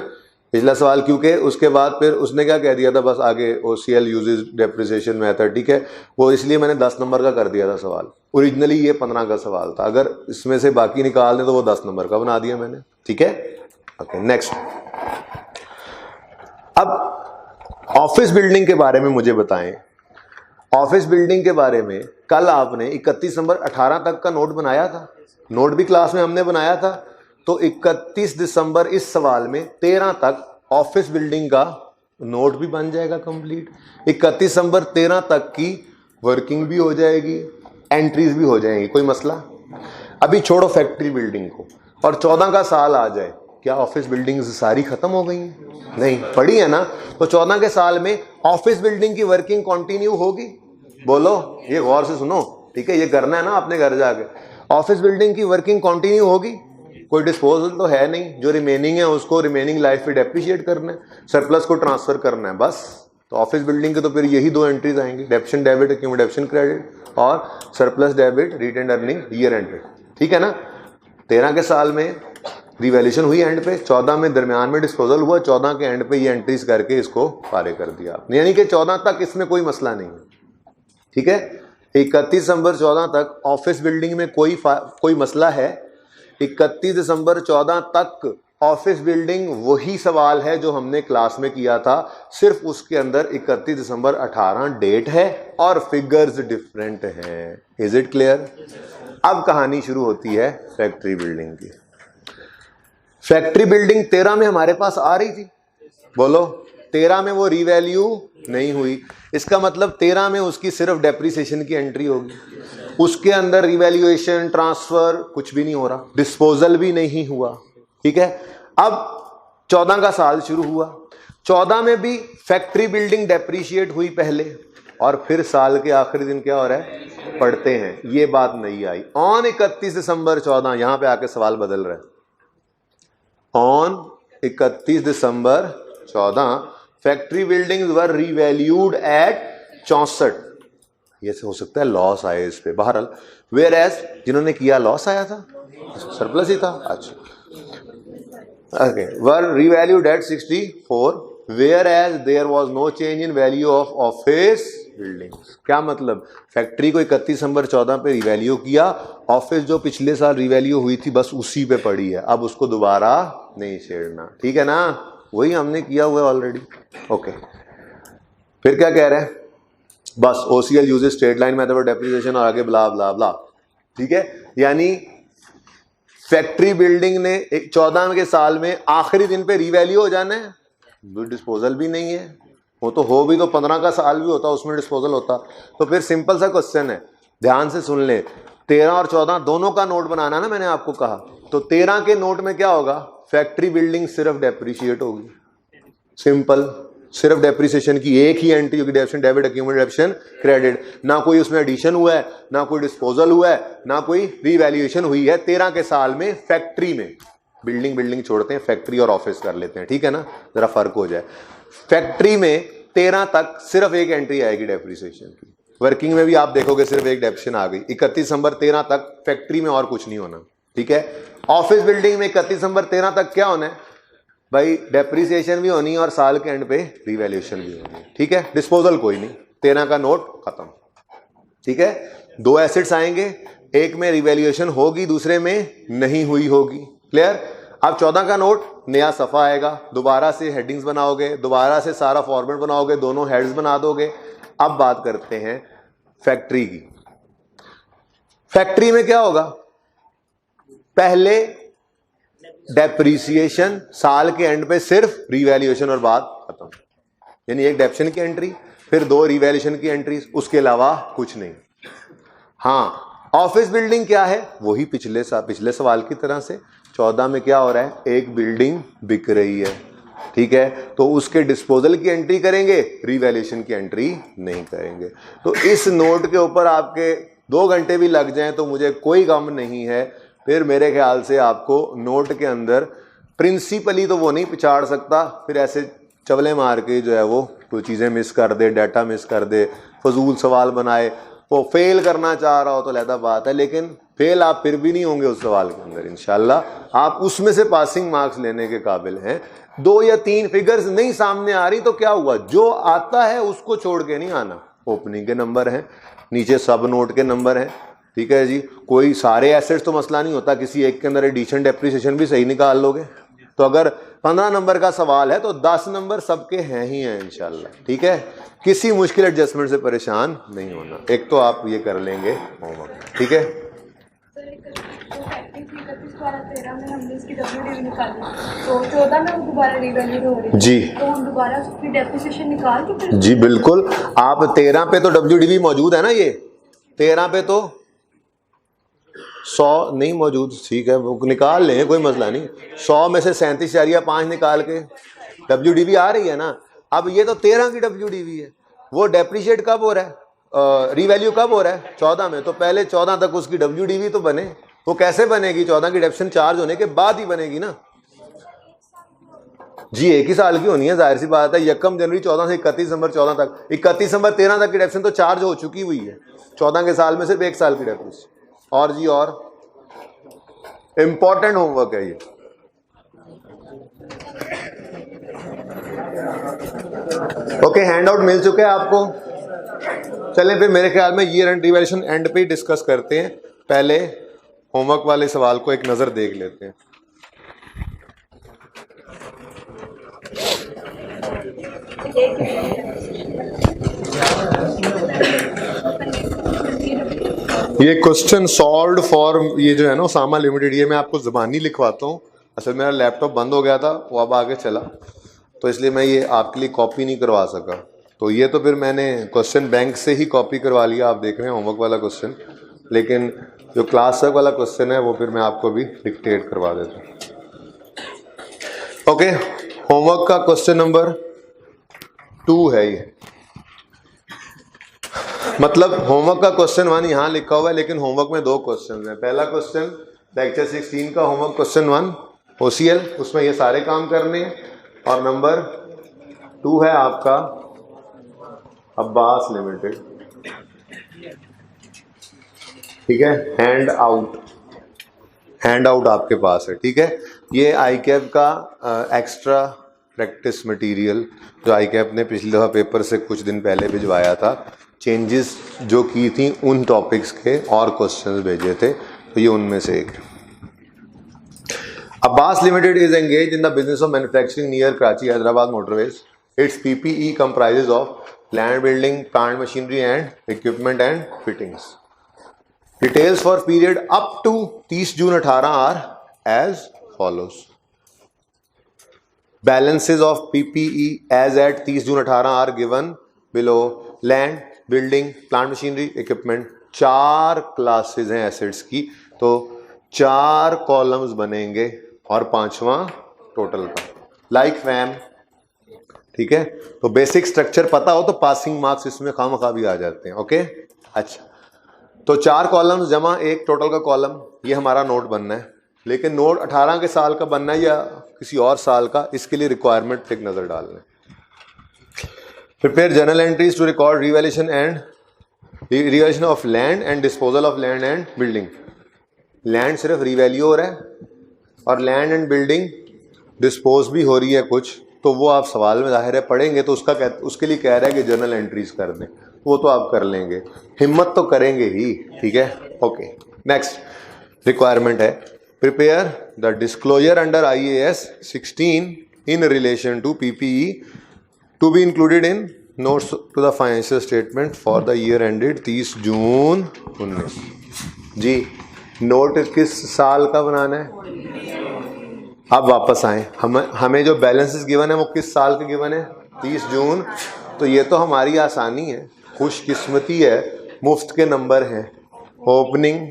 पिछला सवाल, क्योंकि उसके बाद फिर उसने क्या कह दिया था, बस आगे OCL यूजेस डेप्रिसिएशन मेथड, ठीक है, वो इसलिए मैंने 10 नंबर का कर दिया था सवाल। ओरिजिनली ये 15 का सवाल था, अगर इसमें से बाकी निकाल दें तो वो 10 नंबर का बना दिया मैंने, ठीक है। Okay next. अब ऑफिस बिल्डिंग के बारे में मुझे बताएं। ऑफिस बिल्डिंग के बारे में कल आपने 31 दिसंबर 18 तक का नोट बनाया था, नोट भी क्लास में हमने बनाया था। तो 31 दिसंबर इस सवाल में 13 तक ऑफिस बिल्डिंग का नोट भी बन जाएगा कंप्लीट। 31 दिसंबर 13 तक की वर्किंग भी हो जाएगी, एंट्रीज भी हो जाएंगी, कोई मसला। अभी छोड़ो फैक्ट्री बिल्डिंग को, और 14 का साल आ जाए, क्या ऑफिस बिल्डिंग्स सारी खत्म हो गई हैं? नहीं, पड़ी है ना। तो 14 के साल में ऑफिस बिल्डिंग की वर्किंग कंटिन्यू होगी, बोलो, ये गौर से सुनो, ठीक है, ये करना है ना आपने घर जाके। ऑफिस बिल्डिंग की वर्किंग कंटिन्यू होगी, कोई डिस्पोजल तो है नहीं, जो रिमेनिंग है उसको रिमेनिंग लाइफ पे डेप्रिशिएट करना है, सरप्लस को ट्रांसफर करना है, बस। तो ऑफिस बिल्डिंग के तो फिर यही 2 एंट्रीज आएंगी, डेप्शन डेबिट एक्यूमुलेशन क्रेडिट, और surplus debit retained earning year and, ठीक है ना। 13 के साल में रिवैल्यूएशन हुई एंड पे, 14 में दरमियान में डिस्पोजल हुआ, 14 के एंड पे ये एंट्रीज करके इसको पारे कर दिया, यानी कि 14 तक इसमें कोई मसला नहीं है, ठीक है। 31 दिसंबर 14 तक ऑफिस बिल्डिंग में कोई मसला है। 31 दिसंबर 14 तक ऑफिस बिल्डिंग वही सवाल है जो हमने क्लास में किया था, सिर्फ उसके अंदर 31 दिसंबर 18 डेट है और फिगर्स डिफरेंट हैं। Is it clear? अब कहानी शुरू होती है फैक्ट्री बिल्डिंग की। फैक्ट्री बिल्डिंग 13 में हमारे पास आ रही थी, बोलो, 13 में वो रीवैल्यू नहीं हुई, इसका मतलब 13 में उसकी सिर्फ डेप्रिसिएशन की एंट्री होगी, उसके अंदर रिवैल्यूएशन ट्रांसफर कुछ भी नहीं हो रहा, डिस्पोजल भी नहीं हुआ, ठीक है। अब 14 का साल शुरू हुआ, 14 में भी फैक्ट्री बिल्डिंग डेप्रिशिएट हुई पहले, और फिर साल के आखिरी दिन क्या हो रहा है, पढ़ते हैं, ये बात नहीं आई। ऑन 31 दिसंबर 14, यहां पे आके सवाल बदल रहा है। On 31 December 14 factory buildings were revalued at 64, ये हो सकता है लॉस आए इस पे, बहरहाल। वेयर एज जिन्होंने किया लॉस आया था, सरप्लस ही था, अच्छा, okay, were revalued at 64, whereas there was no change in value of office buildings. क्या मतलब, फैक्ट्री को 31 दिसंबर 14 पे रिवैल्यू किया, ऑफिस जो पिछले साल रिवैल्यू हुई थी बस उसी पे पड़ी है, अब उसको दोबारा नहीं छेड़ना, ठीक है ना, वही हमने किया हुआ ऑलरेडी। ओके, फिर क्या कह रहे हैं, बस OCL uses straight line method of depreciation और आगे ब्ला ब्ला ब्ला, ठीक है। यानी फैक्ट्री बिल्डिंग ने 14 के साल में आखिरी दिन पे रिवैल्यू हो जाना है, डिस्पोजल भी नहीं है, वो तो हो भी तो 15 का साल भी होता, उसमें डिस्पोजल होता। तो फिर सिंपल सा क्वेश्चन है, ध्यान से सुन ले, 13 और 14 दोनों का नोट बनाना ना, मैंने आपको कहा। तो 13 के नोट में क्या होगा, फैक्ट्री बिल्डिंग सिर्फ डेप्रिशिएट होगी, सिंपल, सिर्फ डेप्रिसिएशन की एक ही एंट्री होगी, डेप्शन डेबिट एक्यूमुलेशन क्रेडिट, ना कोई उसमें एडिशन हुआ है, ना कोई डिस्पोजल हुआ है, ना कोई रीवैल्यूएशन हुई है 13 के साल में फैक्ट्री में। बिल्डिंग छोड़ते हैं, फैक्ट्री और ऑफिस कर लेते हैं, ठीक है ना, जरा फर्क हो जाए। फैक्ट्री में 13 तक सिर्फ एक एंट्री आएगी डेप्रिसिएशन की, वर्किंग में भी आप देखोगे सिर्फ एक डेप्शन आ गई। 31 दिसंबर 13 तक फैक्ट्री में और कुछ नहीं होना, ठीक है। ऑफिस बिल्डिंग में 31 दिसंबर 13 तक क्या होना है भाई, डेप्रिसिएशन भी होनी है और साल के एंड पे रिवैल्यूएशन भी होनी है, ठीक है। डिस्पोजल कोई नहीं, 13 का नोट खत्म, ठीक है। 2 एसेट्स आएंगे, एक में रिवैल्यूएशन होगी, दूसरे में नहीं हुई होगी। क्लियर? अब 14 का नोट नया सफ़ा आएगा, दोबारा से हेडिंग्स बनाओगे, दोबारा से सारा फॉर्मेट बनाओगे, दोनों हेड्स बना दोगे। अब बात करते हैं फैक्ट्री की। फैक्ट्री में क्या होगा? पहले डेप्रीसिएशन, साल के एंड पे सिर्फ रिवैल्यूएशन और बात खत्म। यानी एक डेप्शन की एंट्री, फिर 2 रिवैल्यूएशन की एंट्रीज, उसके अलावा कुछ नहीं। हाँ, ऑफिस बिल्डिंग क्या है? वही पिछले सवाल की तरह से 14 में क्या हो रहा है? एक बिल्डिंग बिक रही है, ठीक है, तो उसके डिस्पोजल की एंट्री करेंगे, रिवैल्यूएशन की एंट्री नहीं करेंगे। तो इस नोट के ऊपर आपके 2 घंटे भी लग जाएं तो मुझे कोई गम नहीं है। फिर मेरे ख्याल से आपको नोट के अंदर प्रिंसिपली तो वो नहीं पिछाड़ सकता, फिर ऐसे चवले मार के जो है वो कोई चीज़ें मिस कर दे, डाटा मिस कर दे, फजूल सवाल बनाए, वो फेल करना चाह रहा हो तो अलग बात है, लेकिन फेल आप फिर भी नहीं होंगे उस सवाल के अंदर। इंशाल्लाह आप उसमें से पासिंग मार्क्स लेने के काबिल हैं। 2 या 3 फिगर्स नहीं सामने आ रही तो क्या हुआ? जो आता है उसको छोड़ के नहीं आना। ओपनिंग के नंबर हैं, नीचे सब नोट के नंबर हैं, ठीक है जी। कोई सारे एसेट्स तो मसला नहीं होता, किसी एक के अंदर एडिशन डेप्रिसिएशन भी सही निकाल लोगे। तो अगर 15 नंबर का सवाल है तो 10 नंबर सबके हैं ही हैं इंशाल्लाह, ठीक है। किसी मुश्किल एडजस्टमेंट से परेशान नहीं होना। एक तो आप ये कर लेंगे होमवर्क, ठीक है। जी, तो हम दोबारा उसकी डेप्रिसिएशन निकाल के जी बिल्कुल। आप 13 पे तो WDV मौजूद है ना, ये 13 पे तो 100 नहीं मौजूद, ठीक है, वो निकाल लें, कोई मसला नहीं। 100 में से 37.5 निकाल के WDV आ रही है ना। अब ये तो 13 की WDV है, वो डेप्रिशिएट कब हो रहा है, रीवैल्यू कब हो रहा है? 14 में। तो पहले 14 तक उसकी WDV तो बने। वो कैसे बनेगी? 14 की डेप्शन चार्ज होने के बाद ही बनेगी ना जी। 1 ही साल की होनी है, जाहिर सी बात है। 1 जनवरी 14 से 31 दिसंबर 14 तक, 31 दिसंबर 13 तक की डेप्शन तो चार्ज हो चुकी हुई है। 14 के साल में सिर्फ 1 साल की डेप्शन। और जी, और इंपॉर्टेंट होमवर्क है ये। ओके, हैंड आउट मिल चुके हैं आपको। चलें फिर मेरे ख्याल में ईयर एंड रिवैल्यूएशन एंड पे ही डिस्कस करते हैं। पहले होमवर्क वाले सवाल को एक नजर देख लेते हैं। ये क्वेश्चन सॉल्व्ड फॉर ये जो है ना ओसामा लिमिटेड, ये मैं आपको ज़बानी लिखवाता हूँ। असल मेरा लैपटॉप बंद हो गया था, वो अब आगे चला, तो इसलिए मैं ये आपके लिए कॉपी नहीं करवा सका। तो ये तो फिर मैंने क्वेश्चन बैंक से ही कॉपी करवा लिया। आप देख रहे हैं होमवर्क वाला क्वेश्चन, लेकिन जो क्लास वर्क वाला क्वेश्चन है वो फिर मैं आपको भी डिक्टेट करवा देता हूँ। ओके, होमवर्क का क्वेश्चन नंबर 2 है ये। मतलब होमवर्क का क्वेश्चन 1 यहाँ लिखा हुआ है, लेकिन होमवर्क में 2 क्वेश्चन हैं। पहला क्वेश्चन लेक्चर 16 का होमवर्क क्वेश्चन 1 OCL, उसमें ये सारे काम करने हैं। और नंबर 2 है आपका अब्बास लिमिटेड, ठीक है। हैंड आउट आपके पास है, ठीक है। ये ICAP का एक्स्ट्रा प्रैक्टिस मटेरियल जो ICAP ने पिछली दफ़ा पेपर से कुछ दिन पहले भिजवाया था, चेंजेस जो की थी उन टॉपिक्स के और क्वेश्चंस भेजे थे, तो ये उनमें से एक है। Abbas Limited is engaged in the business of manufacturing near Karachi, Hyderabad motorways. Its PPE comprises of land building, plant machinery and equipment and fittings. Details for period up to 30 June 18 are as follows. Balances of PPE as at 30 June 18 are given below. Land, building, plant machinery, equipment, 4 classes हैं assets की, तो 4 columns बनेंगे और 5वां total का, like fam, ठीक है। तो बेसिक स्ट्रक्चर पता हो तो पासिंग मार्क्स इसमें खामखा भी आ जाते हैं। ओके, अच्छा, तो 4 कॉलम्स जमा 1 टोटल का कॉलम, ये हमारा नोट बनना है। लेकिन नोट 18 के साल का बनना है या किसी और साल का, इसके लिए रिक्वायरमेंट पे एक नज़र डालना है। Prepare journal entries to record revaluation of land and disposal of land and building. Land सिर्फ रिवैल्यू हो रहा है और लैंड एंड बिल्डिंग डिस्पोज भी हो रही है कुछ, तो वो आप सवाल में जाहिर है पढ़ेंगे, तो उसके लिए कह रहा है कि जर्नल एंट्रीज कर दें, वो तो आप कर लेंगे, हिम्मत तो करेंगे ही, ठीक है। ओके, नेक्स्ट रिक्वायरमेंट है, prepare the disclosure under IAS 16 in relation to PPE to be included in notes to the financial statement for the year ended 30 June 19। जी नोट किस साल का बनाना है? अब वापस आए, हमें जो बैलेंसेस गिवन है वो किस साल के गिवन है? 30 जून। तो ये तो हमारी आसानी है, खुशकिस्मती है, मुफ्त के नंबर हैं। ओपनिंग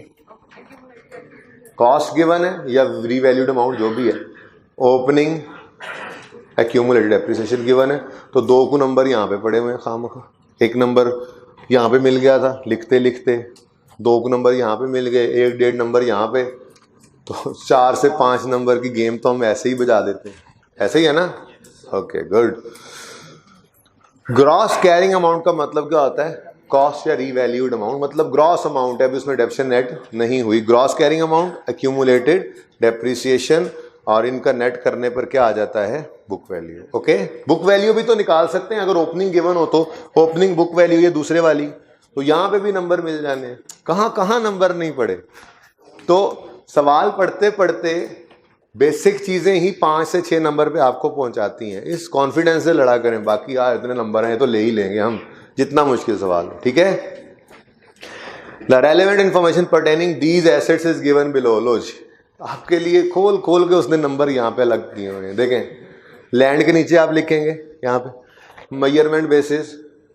कॉस्ट गिवन है या रीवैल्यूड अमाउंट जो भी है, ओपनिंग एक्यूमुलेटेड डेप्रिसिएशन गिवन है, तो 2 को नंबर यहाँ पे पड़े हुए हैं खामखा। एक नंबर यहाँ पे मिल गया था लिखते लिखते, 2 को नंबर यहाँ पे मिल गए, 1-1.5 नंबर यहाँ पे, तो 4 से 5 नंबर की गेम तो हम ऐसे ही बजा देते हैं, ऐसे ही है ना? Okay good. Gross carrying amount का मतलब क्या होता है? कॉस्ट या रीवैल्यूड अमाउंट, मतलब ग्रॉस अमाउंट है, अभी उसमें डेप्शन नेट नहीं हुई। Gross carrying amount, accumulated depreciation, और इनका नेट करने पर क्या आ जाता है? Book value. Okay, book value भी तो निकाल सकते हैं, अगर ओपनिंग गिवन हो तो ओपनिंग बुक वैल्यू ये दूसरे वाली, तो यहाँ पे भी नंबर मिल जाने हैं। कहाँ कहाँ नंबर नहीं पड़े। तो सवाल पढ़ते पढ़ते बेसिक चीज़ें ही 5 से 6 नंबर पे आपको पहुंचाती हैं। इस कॉन्फिडेंस से लड़ा करें, बाकी यार इतने नंबर हैं तो ले ही लेंगे हम, जितना मुश्किल सवाल, ठीक है। The relevant information pertaining these assets is given below. लो जी, आपके लिए खोल खोल के उसने नंबर यहाँ पे अलग किए हुए हैं। देखें, लैंड के नीचे आप लिखेंगे यहाँ पे मेजरमेंट बेसिस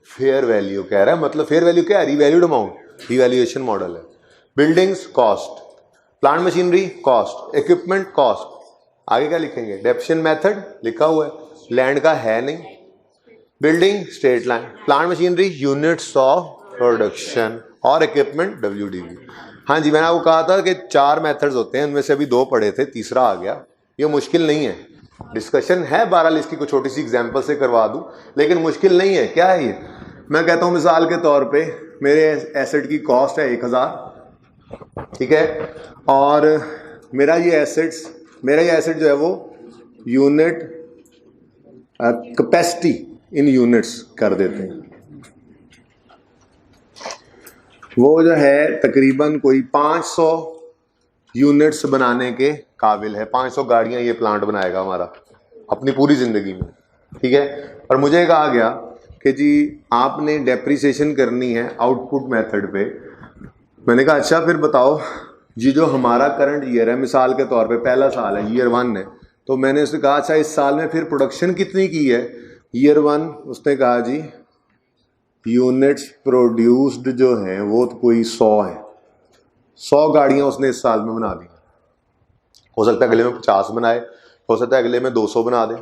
फेयर वैल्यू कह रहा है, मतलब फेयर वैल्यू क्या है? रीवैल्यूड अमाउंट, रीवैल्यूएशन मॉडल है। Buildings cost, plant machinery cost, equipment cost, आगे क्या लिखेंगे? डेप्शन मेथड लिखा हुआ है, लैंड का है नहीं। Building straight line, plant machinery units of production, और इक्विपमेंट WDV। हाँ जी, मैंने आपको कहा था कि 4 मेथड्स होते हैं, उनमें से अभी 2 पढ़े थे, तीसरा आ गया। ये मुश्किल नहीं है, डिस्कशन है 12 लिस्ट की, कुछ छोटी सी एग्जांपल से करवा दूं, लेकिन मुश्किल नहीं है। क्या है ये? मैं कहता हूँ मिसाल के तौर पे मेरे एसेट की कॉस्ट है 1000, ठीक है, और मेरा ये एसेट जो है वो यूनिट कैपेसिटी इन यूनिट्स कर देते हैं, वो जो है तकरीबन कोई 500 यूनिट्स बनाने के काबिल है। 500 गाड़ियां ये प्लांट बनाएगा हमारा अपनी पूरी जिंदगी में, ठीक है। और मुझे कहा गया कि जी आपने डेप्रिसिएशन करनी है आउटपुट मेथड पे। मैंने कहा अच्छा फिर बताओ जी, जो हमारा करंट ईयर है, मिसाल के तौर पे पहला साल है, ईयर 1 है, तो मैंने उससे कहा अच्छा इस साल में फिर प्रोडक्शन कितनी की है? ईयर 1 उसने कहा जी यूनिट्स प्रोड्यूस्ड जो हैं वो तो कोई 100 है, 100 गाड़ियां उसने इस साल में बना दी। हो सकता है अगले में 50 बनाए, हो सकता है अगले में 200 बना दे।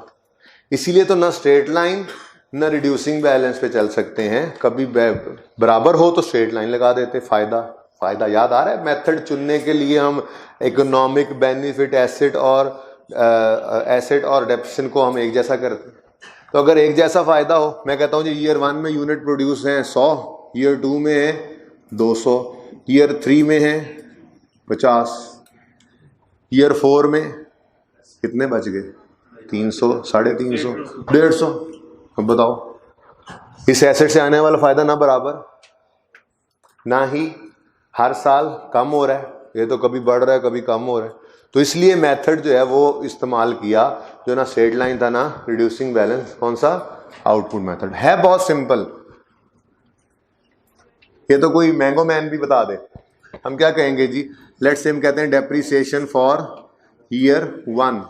इसीलिए तो ना स्ट्रेट लाइन ना रिड्यूसिंग बैलेंस पे चल सकते हैं। कभी बराबर हो तो स्ट्रेट लाइन लगा देते, फायदा याद आ रहा है। मेथड चुनने के लिए हम इकोनॉमिक बेनिफिट एसेट और डेप्शन को हम एक जैसा करते हैं। तो अगर एक जैसा फायदा हो, मैं कहता हूँ जी ईयर 1 में यूनिट प्रोड्यूस हैं 100, ईयर 2 में है 200, ईयर 3 में है 50, ईयर 4 में कितने बच गए? 300, 350, 150। अब बताओ, इस एसेट से आने वाला फायदा ना बराबर, ना ही हर साल कम हो रहा है, ये तो कभी बढ़ रहा है कभी कम हो रहा है। तो इसलिए मेथड जो है वो इस्तेमाल किया जो ना स्ट्रेट लाइन था ना रिड्यूसिंग बैलेंस। कौन सा? आउटपुट मेथड है, बहुत सिंपल। ये तो कोई मैंगो मैन भी बता दे। हम क्या कहेंगे जी, लेट्स से हम कहते हैं depreciation for year 1,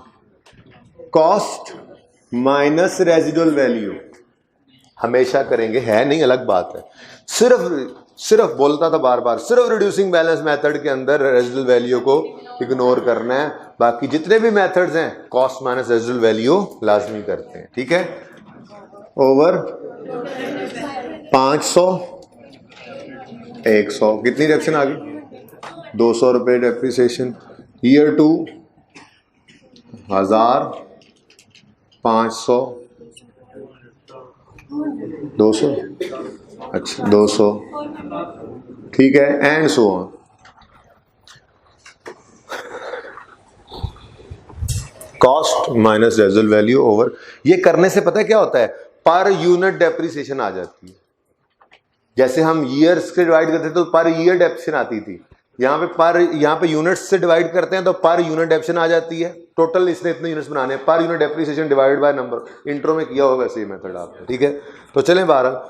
cost minus residual value, हमेशा करेंगे, है नहीं अलग बात है। सिर्फ बोलता था बार बार, सिर्फ रिड्यूसिंग बैलेंस मेथड के अंदर रेजिडुअल वैल्यू को इग्नोर करना है, बाकी जितने भी मेथड्स हैं कॉस्ट माइनस रेजिडुअल वैल्यू लाजमी करते हैं, ठीक है। ओवर 500, 100, कितनी डेप्शन आ गई? 200 रुपये डेप्रिसिएशन। ईयर 2 1000, 500, 200, अच्छा 200, ठीक है, and so on. Cost minus residual value over, ये करने से पता है क्या होता है? पर यूनिट डेप्रिसिएशन आ जाती है। जैसे हम ईयर्स के डिवाइड करते तो पर ईयर डेप्रिसिएशन आती थी, यहाँ पे यूनिट्स से डिवाइड करते हैं तो पर यूनिट डेप्रिसिएशन आ जाती है। टोटल इसने इतने यूनिट्स बनाने हैं, per unit depreciation divided by number. Intro में किया होगा वैसे ही मेथड आपने, ठीक है। तो चलें 12,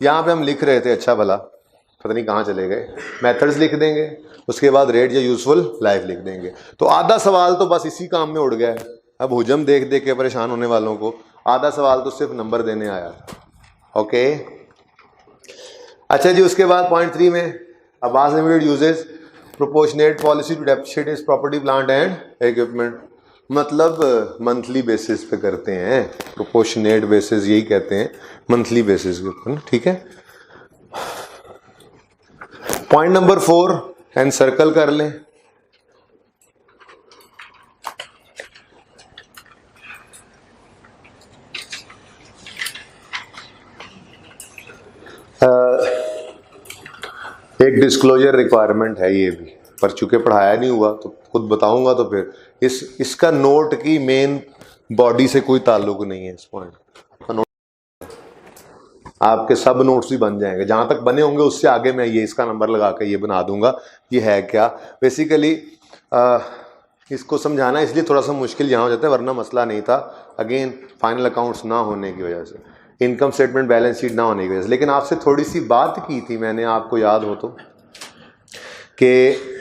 यहाँ पे हम लिख रहे थे, अच्छा भला पता नहीं कहाँ चले गए, मेथड्स लिख देंगे, उसके बाद रेट या यूजफुल लाइफ लिख देंगे। तो आधा सवाल तो बस इसी काम में उड़ गया है। अब हुजम देख देख के परेशान होने वालों को आधा सवाल तो सिर्फ नंबर देने आया। ओके, अच्छा जी, उसके बाद पॉइंट 3 में Abbas limited uses proportionate policy to depreciate its property plant and equipment, मतलब मंथली बेसिस पे करते हैं, प्रोपोर्शनेट बेसिस यही कहते हैं, मंथली बेसिस के ऊपर, ठीक है। पॉइंट नंबर 4 एंड सर्कल कर लें। एक डिस्क्लोजर रिक्वायरमेंट है ये भी, पर चूंकि पढ़ाया नहीं हुआ तो खुद बताऊंगा, तो फिर इसका नोट की मेन बॉडी से कोई ताल्लुक नहीं है। इस पॉइंट का नोट आपके सब नोट्स भी बन जाएंगे, जहां तक बने होंगे उससे आगे मैं ये इसका नंबर लगा के ये बना दूंगा ये है क्या। बेसिकली इसको समझाना इसलिए थोड़ा सा मुश्किल यहाँ हो जाता है, वरना मसला नहीं था। अगेन फाइनल अकाउंट्स ना होने की वजह से, इनकम स्टेटमेंट बैलेंस शीट ना होने की वजह से। लेकिन आपसे थोड़ी सी बात की थी मैंने, आपको याद हो तो, कि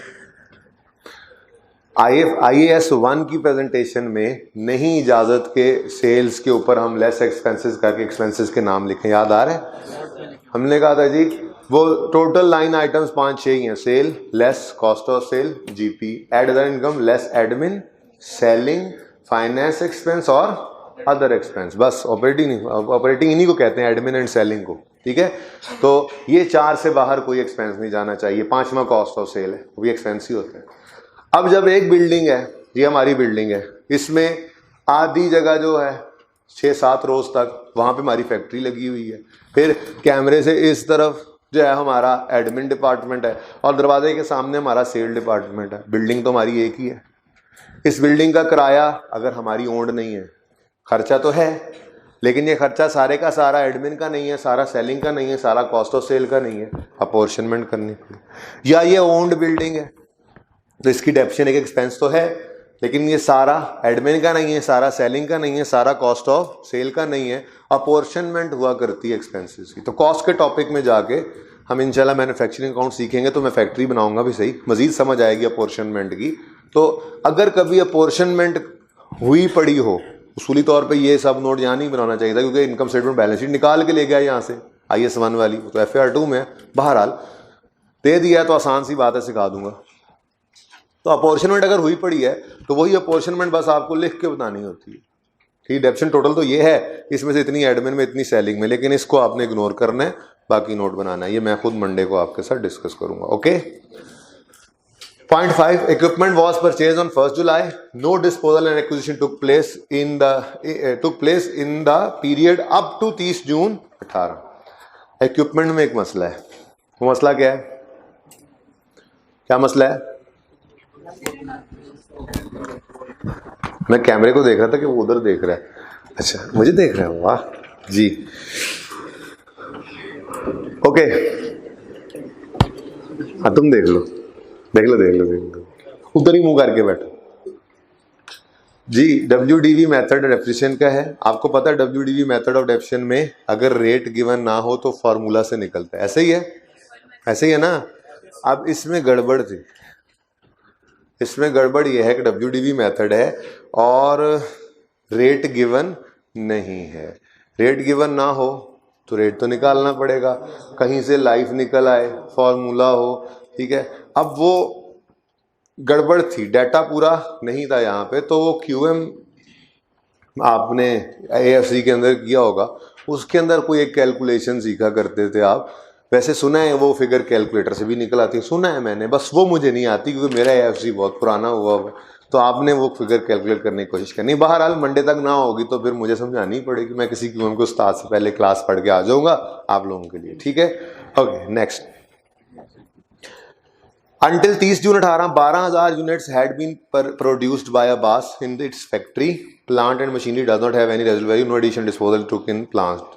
IAS 1 की प्रेजेंटेशन में नहीं इजाज़त के सेल्स के ऊपर हम लेस एक्सपेंसेस करके एक्सपेंसेस के नाम लिखें, याद आ रहा है? हमने कहा था जी वो टोटल लाइन आइटम्स 5-6 ही हैं, sale less cost of sale GP, add other income less admin, selling, finance expense और अदर एक्सपेंस, बस ऑपरेटिंग इन्हीं को कहते हैं, एडमिन एंड सेलिंग को, ठीक है। तो ये 4 से बाहर कोई एक्सपेंस नहीं जाना चाहिए। 5वां कॉस्ट ऑफ सेल है, वो भी एक्सपेंस ही होता है। अब जब एक बिल्डिंग है, ये हमारी बिल्डिंग है, इसमें आधी जगह जो है 6-7 रोज तक वहाँ पे हमारी फैक्ट्री लगी हुई है, फिर कैमरे से इस तरफ जो है हमारा एडमिन डिपार्टमेंट है और दरवाजे के सामने हमारा सेल डिपार्टमेंट है। बिल्डिंग तो हमारी एक ही है। इस बिल्डिंग का किराया अगर हमारी ओन्ड नहीं है, खर्चा तो है लेकिन ये खर्चा सारे का सारा एडमिन का नहीं है, सारा सेलिंग का नहीं है, सारा कॉस्ट ऑफ सेल का नहीं है, अपॉर्शनमेंट करनी पड़ेगी। या ये ओन्ड बिल्डिंग है तो इसकी डेप्रिसिएशन एक एक्सपेंस तो है, लेकिन ये सारा एडमिन का नहीं है, सारा सेलिंग का नहीं है, सारा कॉस्ट ऑफ सेल का नहीं है, अपॉर्शनमेंट हुआ करती है एक्सपेंसेस की। तो कॉस्ट के टॉपिक में जाके हम इंशाल्लाह मैन्युफैक्चरिंग अकाउंट सीखेंगे तो मैं फैक्ट्री बनाऊंगा भी सही, मजीद समझ आएगी अपॉर्शनमेंट की। तो अगर कभी अपॉर्शनमेंट हुई पड़ी हो, उसूली तौर पे ये सब नोट यहाँ नहीं बनाना चाहिए था, क्योंकि इनकम स्टेटमेंट बैलेंस शीट निकाल के ले गया यहाँ से IAS 1 वाली, तो FAR 2 में बहरहाल दे दिया तो आसान सी बात है, सिखा दूंगा। तो अपॉर्शनमेंट अगर हुई पड़ी है तो वही अपॉर्शनमेंट बस आपको लिख के बतानी होती है, ठीक। डेप्रिसिएशन टोटल तो ये है, इसमें से इतनी एडमिन में, इतनी सेलिंग में, लेकिन इसको आपने इग्नोर करना है, बाकी नोट बनाना है। ये मैं खुद मंडे को आपके साथ डिस्कस करूंगा, okay. Point 5, equipment was purchased on 1st July. No disposal and acquisition took place in the period up to 30 June 18। Equipment में एक मसला है, वो मसला क्या है? क्या मसला है? मैं कैमरे को देख रहा था कि वो उधर देख रहा है। अच्छा, मुझे देख रहा है, वाह जी, ओके। हाँ, तुम देख लो, देख लो, उधर ही मुंह करके बैठो जी। WDV मेथड डेप्रिसिएशन का है, आपको पता है WDV मेथड ऑफ डेप्रिसिएशन में अगर रेट गिवन ना हो तो फॉर्मूला से निकलता है, ऐसे ही है, ऐसे ही है ना। अब इसमें गड़बड़ थी, इसमें गड़बड़ यह है कि WDV मेथड है और रेट गिवन नहीं है। रेट गिवन ना हो तो रेट तो निकालना पड़ेगा, कहीं से लाइफ निकल आए, फॉर्मूला हो, ठीक है। अब वो गड़बड़ थी, डाटा पूरा नहीं था यहाँ पे, तो वो QM आपने AFC के अंदर किया होगा, उसके अंदर कोई एक कैलकुलेशन सीखा करते थे आप, वैसे सुना है वो फिगर कैलकुलेटर से भी निकल आती है, सुना है मैंने, बस वो मुझे नहीं आती क्योंकि मेरा AFC बहुत पुराना हुआ है, तो आपने वो फिगर कैलकुलेट करने की कोशिश करनी। बहरहाल मंडे तक ना होगी तो फिर मुझे समझानी पड़ेगी, मैं किसी QM के उस्ताद से पहले क्लास पढ़ के आ जाऊँगा आप लोगों के लिए, ठीक है। Okay, next. Until 30 June 18, 12,000 units had been produced by Abbas in its factory. Plant and machinery does not have any residual value. No addition disposal took in plant.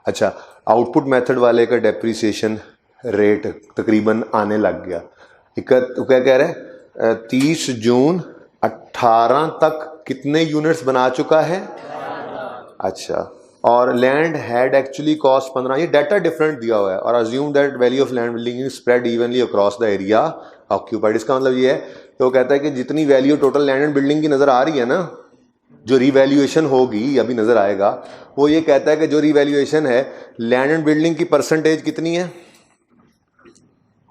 अच्छा, आउटपुट मेथड वाले का डेप्रिसिएशन रेट तकरीबन आने लग गया। क्या कह रहे हैं, 30 जून 18 तक कितने यूनिट्स बना चुका है? अच्छा, और लैंड हैड एक्चुअली कॉस्ट 15, ये डाटा डिफरेंट दिया हुआ है, और assume that value of land building is spread evenly across the area occupied. इसका मतलब ये है कि वो कहता है कि जितनी value total land and building की नजर आ रही है ना, जो रिवैल्यूएशन होगी अभी नजर आएगा, वो ये कहता है कि जो रिवैल्यूएशन है लैंड एंड बिल्डिंग की परसेंटेज कितनी है।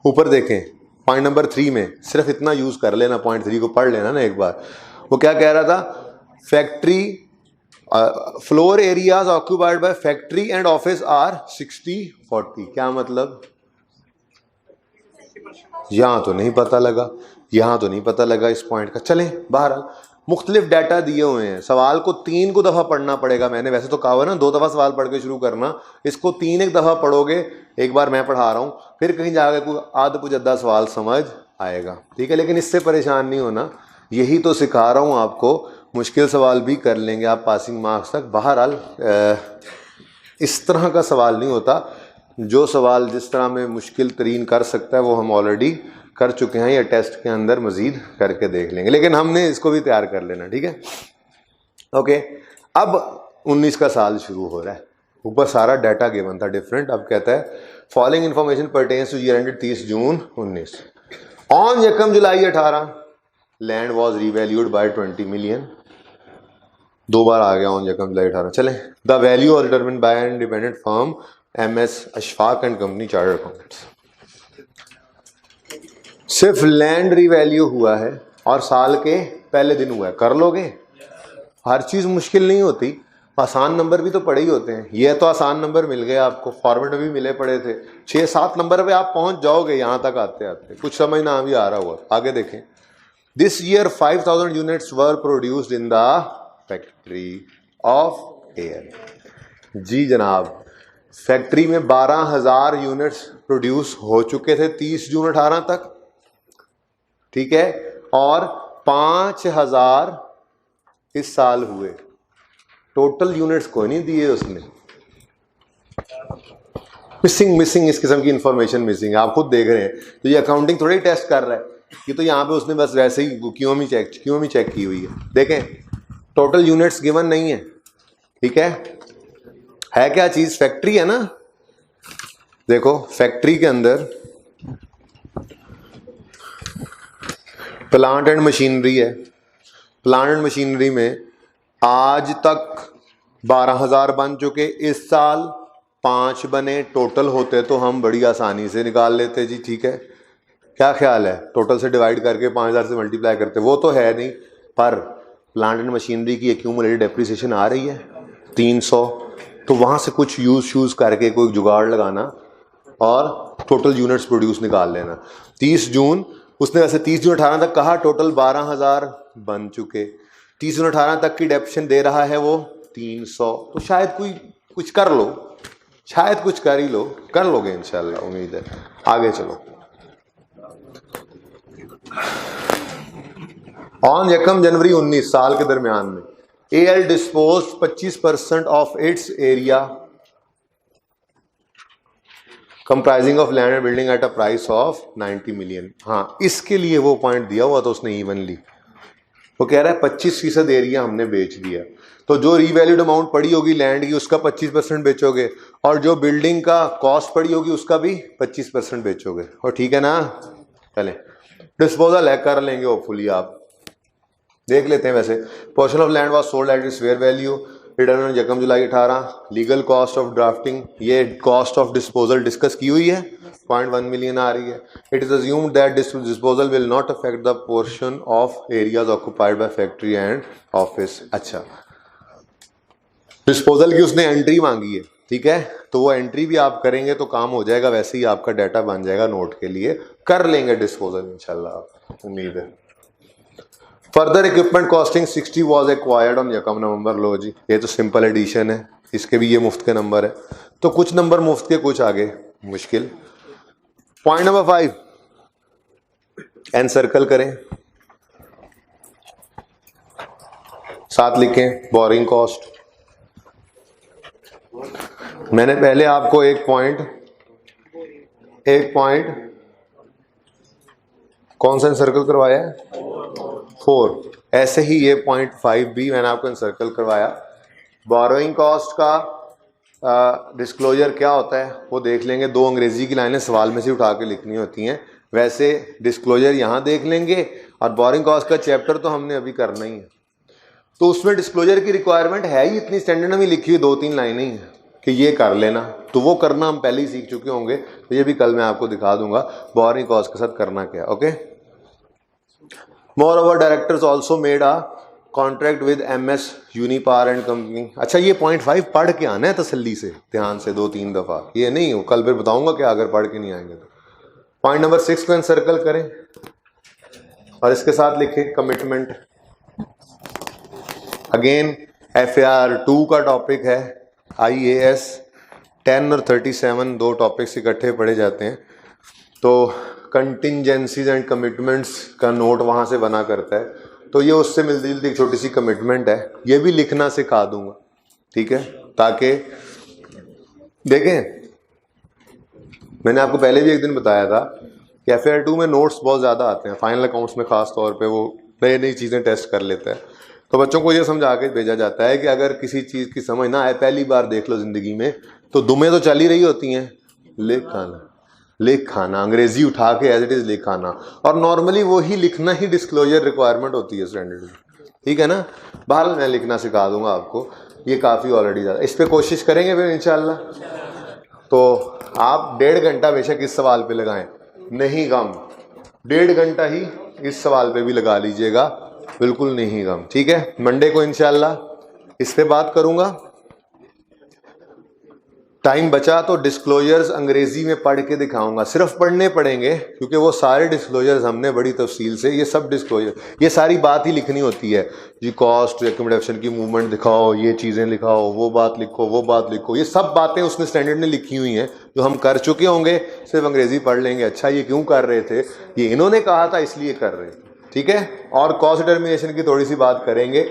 ऊपर देखें पॉइंट नंबर 3 में, सिर्फ इतना यूज कर लेना, पॉइंट 3 को पढ़ लेना ना एक बार। वो क्या कह रहा था, factory floor areas occupied by factory and office are 60-40। क्या मतलब? यहां तो नहीं पता लगा, यहां तो नहीं पता लगा इस पॉइंट का। चलें बहरहाल मुख्तलिफ डाटा दिए हुए हैं, सवाल को 3 को दफा पढ़ना पड़ेगा। मैंने वैसे तो कहा हुआ ना 2 दफा सवाल पढ़ के शुरू करना, इसको 3 एक दफा पढ़ोगे, एक बार मैं पढ़ा रहा हूं, फिर कहीं जाकर कोई आध कुछ अद्धा सवाल समझ आएगा, ठीक है। लेकिन इससे परेशान नहीं होना, यही तो सिखा रहा हूं आपको, मुश्किल सवाल भी कर लेंगे आप पासिंग मार्क्स तक। बहरहाल इस तरह का सवाल नहीं होता, जो सवाल जिस तरह में मुश्किल तरीन कर सकता है वो हम ऑलरेडी कर चुके हैं, या टेस्ट के अंदर मजीद करके देख लेंगे, लेकिन हमने इसको भी तैयार कर लेना, ठीक है। ओके, अब 19 का साल शुरू हो रहा है, ऊपर सारा डाटा गिवन था डिफरेंट। अब कहता है following information pertains to year ended 30 June 19। On यकम July 18 land was revalued by 20 million. 2 बार आ गया ऑन यकम जुलाई 18। चलें, the value of determined by an independent firm MS Ashfaq and company chartered accountants. सिर्फ लैंड रिवैल्यू हुआ है और साल के पहले दिन हुआ है, कर लोगे? हर चीज मुश्किल नहीं होती, आसान नंबर भी तो पड़े ही होते हैं। ये तो आसान नंबर मिल गए आपको, फॉर्मेट में भी मिले पड़े थे, 6-7 नंबर पे आप पहुंच जाओगे यहां तक आते आते, कुछ समझ ना भी आ रहा हुआ। आगे देखें, this year 5000 units were produced in the factory of air. जी जनाब, फैक्ट्री में 12,000 यूनिट्स प्रोड्यूस हो चुके थे 30 जून 18 तक, ठीक है, और 5,000 इस साल हुए। टोटल यूनिट्स कोई नहीं दिए उसने, मिसिंग इस किस्म की इंफॉर्मेशन मिसिंग है, आप खुद देख रहे हैं। तो ये अकाउंटिंग थोड़ी टेस्ट कर रहा है, ये तो यहाँ पे उसने बस वैसे ही क्यों भी चेक की हुई है। देखें, टोटल यूनिट्स गिवन नहीं है, ठीक है क्या चीज? फैक्ट्री है ना। देखो फैक्ट्री के अंदर प्लांट एंड मशीनरी है, प्लांट एंड मशीनरी में आज तक 12,000 बन चुके, इस साल 5 बने, टोटल होते तो हम बड़ी आसानी से निकाल लेते जी, ठीक है। क्या ख्याल है, टोटल से डिवाइड करके 5,000 से मल्टीप्लाई करते, वो तो है नहीं, पर प्लांट एंड मशीनरी की एक्यूमुलेटेड डेप्रिसिएशन आ रही है 300, तो वहां से कुछ यूज करके कोई जुगाड़ लगाना और टोटल यूनिट्स प्रोड्यूस निकाल लेना। 30 जून उसने वैसे 30 जून 18 तक कहा, टोटल 12,000 बन चुके, 30 जून 18 तक की डेप्रिसिएशन दे रहा है वो 300, तो शायद कोई कुछ कर लो, शायद कुछ कर ही लो, कर लोगे इंशाल्लाह, उम्मीद है। आगे चलो, ऑन यकम जनवरी 19 साल के दरमियान में AL dispose 25% of its area comprising of land and building at a price of 90 million. हाँ, इसके लिए वो पॉइंट दिया हुआ तो उसने इवनली, वो कह रहा है 25% एरिया हमने बेच दिया, तो जो रीवैल्यूड अमाउंट पड़ी होगी लैंड की उसका 25% बेचोगे, और जो बिल्डिंग का कॉस्ट पड़ी होगी उसका भी 25% बेचोगे, और ठीक है ना। चले, डिस्पोजल है, कर लेंगे होपफुली, आप देख लेते हैं। वैसे portion of land was sold at its fair value, return on यकम July 18, legal cost of drafting, ये कॉस्ट ऑफ डिस्पोजल डिस्कस की हुई है, 0.1 मिलियन आ रही है। It is assumed that disposal will not affect the portion of areas occupied by factory and office. अच्छा, disposal की उसने एंट्री मांगी है, ठीक है, तो वो एंट्री भी आप करेंगे तो काम हो जाएगा, वैसे ही आपका डाटा बन जाएगा नोट के लिए, कर लेंगे डिस्पोजल इंशाल्लाह, उम्मीद है। Further equipment costing 60 was acquired on यकम नवंबर। लो जी, ये तो सिंपल एडिशन है, इसके भी ये मुफ्त के नंबर है, तो कुछ नंबर मुफ्त के, कुछ आगे मुश्किल। पॉइंट नंबर 5, एन सर्कल करें, साथ लिखें बोरिंग कॉस्ट। मैंने पहले आपको एक पॉइंट कौन सा सर्कल करवाया है? 4। ऐसे ही ये 0.5 भी मैंने आपको सर्कल करवाया। बोरोइंग कॉस्ट का डिस्क्लोजर क्या होता है वो देख लेंगे। 2 अंग्रेजी की लाइनें सवाल में से उठा के लिखनी होती हैं। वैसे डिस्क्लोजर यहाँ देख लेंगे और बोरोइंग कॉस्ट का चैप्टर तो हमने अभी करना ही है। तो उसमें डिस्क्लोजर की रिक्वायरमेंट है ही इतनी, स्टैंडर्ड में लिखी हुई 2-3 लाइनें ही हैं कि ये कर लेना। तो वो करना हम पहले ही सीख चुके होंगे, तो ये भी कल मैं आपको दिखा दूंगा बोरोइंग कॉस्ट के साथ करना क्या। Okay. More directors also made a contract with MS Unipower and company. अच्छा, ये 0.5 पढ़ के आना है तसल्ली से, ध्यान से 2-3 दफ़ा, ये नहीं हो कल फिर बताऊंगा क्या अगर पढ़ के नहीं आएंगे तो। पॉइंट नंबर 6 को एनसर्कल करें और इसके साथ लिखें कमिटमेंट। अगेन FAR 2 का टॉपिक है। IAS 10 और 37 2 टॉपिक्स इकट्ठे पढ़े जाते हैं। तो कंटिजेंसीज एंड कमिटमेंट्स का नोट वहाँ से बना करता है, तो ये उससे मिलती जुलती एक छोटी सी कमिटमेंट है। ये भी लिखना सिखा दूंगा, ठीक है, ताकि देखें मैंने आपको पहले भी एक दिन बताया था कि FAR 2 में नोट्स बहुत ज़्यादा आते हैं। फाइनल अकाउंट्स में ख़ास तौर पे वो नई नई चीज़ें टेस्ट कर लेता है। तो बच्चों को ये समझा के भेजा जाता है कि अगर किसी चीज़ की समझ ना आए, पहली बार देख लो ज़िंदगी में, तो दुमें तो चल ही रही होती हैं, लिख खाना अंग्रेजी उठा के एज इट इज़ लिख खाना। और नॉर्मली वही लिखना ही डिस्क्लोजर रिक्वायरमेंट होती है स्टैंडर्ड, ठीक है ना। बहरहाल मैं लिखना सिखा दूंगा आपको, ये काफ़ी ऑलरेडी ज़्यादा। इस पर कोशिश करेंगे फिर इंशाल्लाह। तो आप 1.5 घंटा बेशक इस सवाल पे लगाएं, नहीं कम, 1.5 घंटा ही इस सवाल पे भी लगा लीजिएगा, बिल्कुल नहीं कम, ठीक है। मंडे को इंशाल्लाह इस पे बात करूंगा। टाइम बचा तो डिस्क्लोजर्स अंग्रेजी में पढ़ के दिखाऊंगा, सिर्फ पढ़ने पड़ेंगे क्योंकि वो सारे डिस्क्लोजर्स हमने बड़ी तफसील से, ये सब डिस्क्लोजर, ये सारी बात ही लिखनी होती है जी। कॉस्ट एकोमोडेशन की मूवमेंट दिखाओ, ये चीज़ें लिखाओ, वो बात लिखो, वो बात लिखो, ये सब बातें उसने स्टैंडर्ड में लिखी हुई हैं जो हम कर चुके होंगे, सिर्फ अंग्रेजी पढ़ लेंगे। अच्छा ये क्यों कर रहे थे, ये इन्होंने कहा था इसलिए कर रहे थे, ठीक है। और कॉस्ट डिटर्मिनेशन की थोड़ी सी बात करेंगे।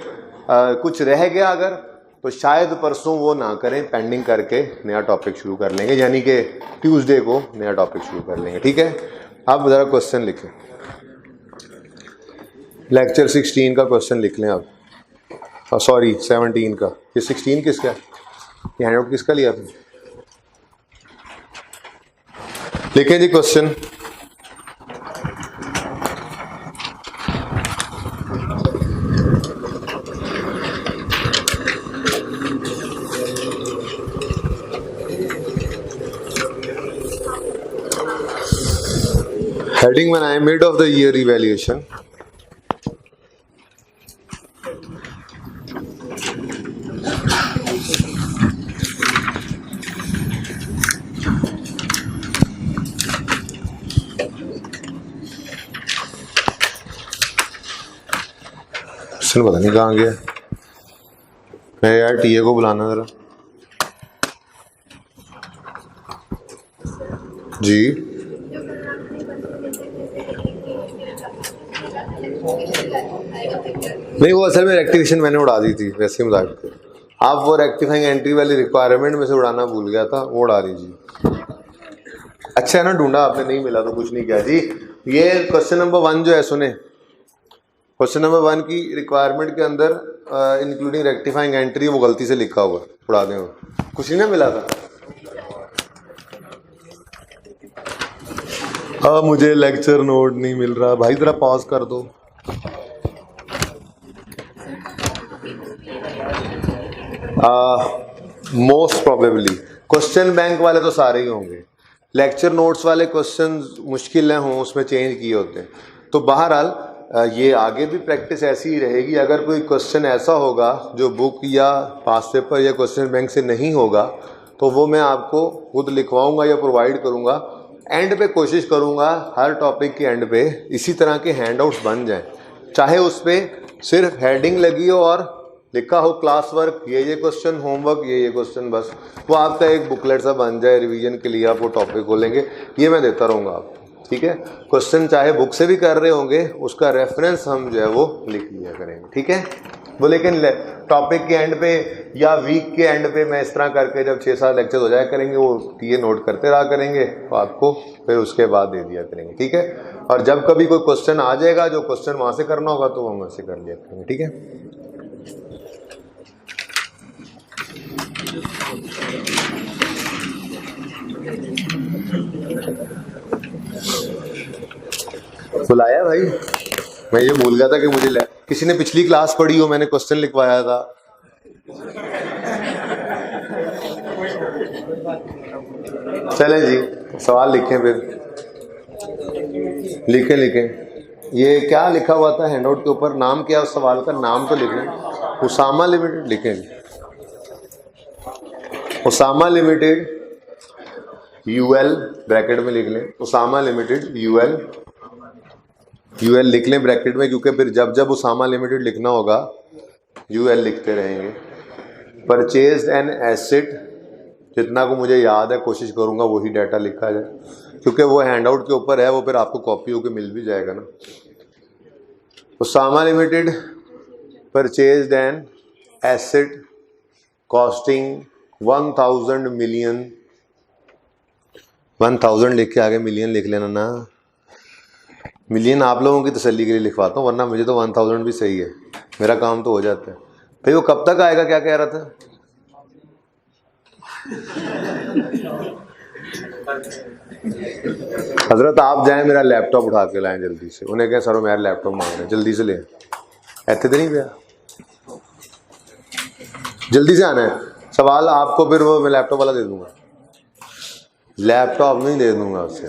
कुछ रह गया अगर तो शायद परसों वो ना करें, पेंडिंग करके नया टॉपिक शुरू कर लेंगे, यानी कि ट्यूसडे को नया टॉपिक शुरू कर लेंगे, ठीक है। आप ज़रा क्वेश्चन लिखें, लेक्चर 16 का क्वेश्चन लिख लें आप, सॉरी 17 का। ये 16 किसका है, ये हैंडआउट किसका लिया आपने? लिखें जी question. Heading when I am mid of the year evaluation. पता नहीं कहाँ गया मैं यार, टीए को बुलाना जरा जी। नहीं वो असल में रेक्टिफिकेशन मैंने उड़ा दी थी, वैसे ही मजाक थे आप। वो रेक्टिफाइंग एंट्री वाली रिक्वायरमेंट में से उड़ाना भूल गया था, वो उड़ा लीजिए। अच्छा है ना, ढूंढा आपने, नहीं मिला तो कुछ नहीं किया जी। ये क्वेश्चन नंबर 1 जो है सुने, क्वेश्चन नंबर 1 की रिक्वायरमेंट के अंदर इंक्लूडिंग रेक्टिफाइंग एंट्री वो गलती से लिखा हुआ, उड़ा दें, कुछ नहीं ना मिला था। मुझे लेक्चर नोट नहीं मिल रहा भाई, जरा पॉज कर दो। मोस्ट प्रोबेबली क्वेश्चन बैंक वाले तो सारे ही होंगे, लेक्चर नोट्स वाले क्वेश्चन मुश्किल हों उसमें चेंज किए होते हैं। तो बहरहाल ये आगे भी प्रैक्टिस ऐसी ही रहेगी। अगर कोई क्वेश्चन ऐसा होगा जो बुक या पास पेपर या क्वेश्चन बैंक से नहीं होगा तो वो मैं आपको खुद लिखवाऊंगा या प्रोवाइड करूंगा। एंड पे कोशिश करूंगा हर टॉपिक के एंड पे इसी तरह के हैंडआउट्स बन जाएं, चाहे उस पर सिर्फ हेडिंग लगी हो और लिखा हो क्लास वर्क, ये क्वेश्चन, होमवर्क, ये क्वेश्चन, बस वो आपका एक बुकलेट सा बन जाए रिवीजन के लिए। आप वो टॉपिक खोलेंगे, ये मैं देता रहूँगा आपको, ठीक है। क्वेश्चन चाहे बुक से भी कर रहे होंगे, उसका रेफरेंस हम जो है वो लिख लिया करेंगे, ठीक है वो। लेकिन टॉपिक के एंड पे या वीक के एंड पे मैं इस तरह करके जब 6-7 लेक्चर हो जाया करेंगे वो ये नोट करते रहा करेंगे तो आपको फिर उसके बाद दे दिया करेंगे, ठीक है। और जब कभी कोई क्वेश्चन आ जाएगा जो क्वेश्चन वहाँ से करना होगा तो वहाँ से कर लिया करेंगे, ठीक है। बुलाया भाई, मैं ये भूल गया था कि मुझे किसी ने पिछली क्लास पढ़ी हो, मैंने क्वेश्चन लिखवाया था। चलें जी, सवाल लिखें फिर, लिखें। ये क्या लिखा हुआ था हैंडआउट के ऊपर, नाम क्या उस सवाल का, नाम तो लिखें। उसामा लिमिटेड लिखें, उसामा लिमिटेड यूएल ब्रैकेट में लिख लें, उसामा लिमिटेड यूएल लिख लें ब्रैकेट में, क्योंकि फिर जब जब उसामा लिमिटेड लिखना होगा यूएल लिखते रहेंगे। परचेज एन एसेट, जितना को मुझे याद है कोशिश करूंगा वही डाटा लिखा जाए, क्योंकि वो हैंडआउट के ऊपर है, वो फिर आपको कॉपी होकर मिल भी जाएगा ना। Usama limited purchase an asset costing 1000 million, 1000 लिख के आगे मिलियन लिख लेना ना, मिलियन आप लोगों की तसल्ली के लिए लिखवाता हूँ, वरना मुझे तो 1000 भी सही है, मेरा काम तो हो जाता है। भाई वो कब तक आएगा, क्या कह रहा था? हजरत आप जाएं मेरा लैपटॉप उठा के लाएं जल्दी से, उन्हें कहें सर मेरा लैपटॉप मांग रहे हैं, जल्दी से ले, ऐसे तो नहीं गया, जल्दी से आना है। सवाल आपको फिर वो मैं लैपटॉप वाला दे दूंगा, लैपटॉप नहीं दे दूंगा उससे।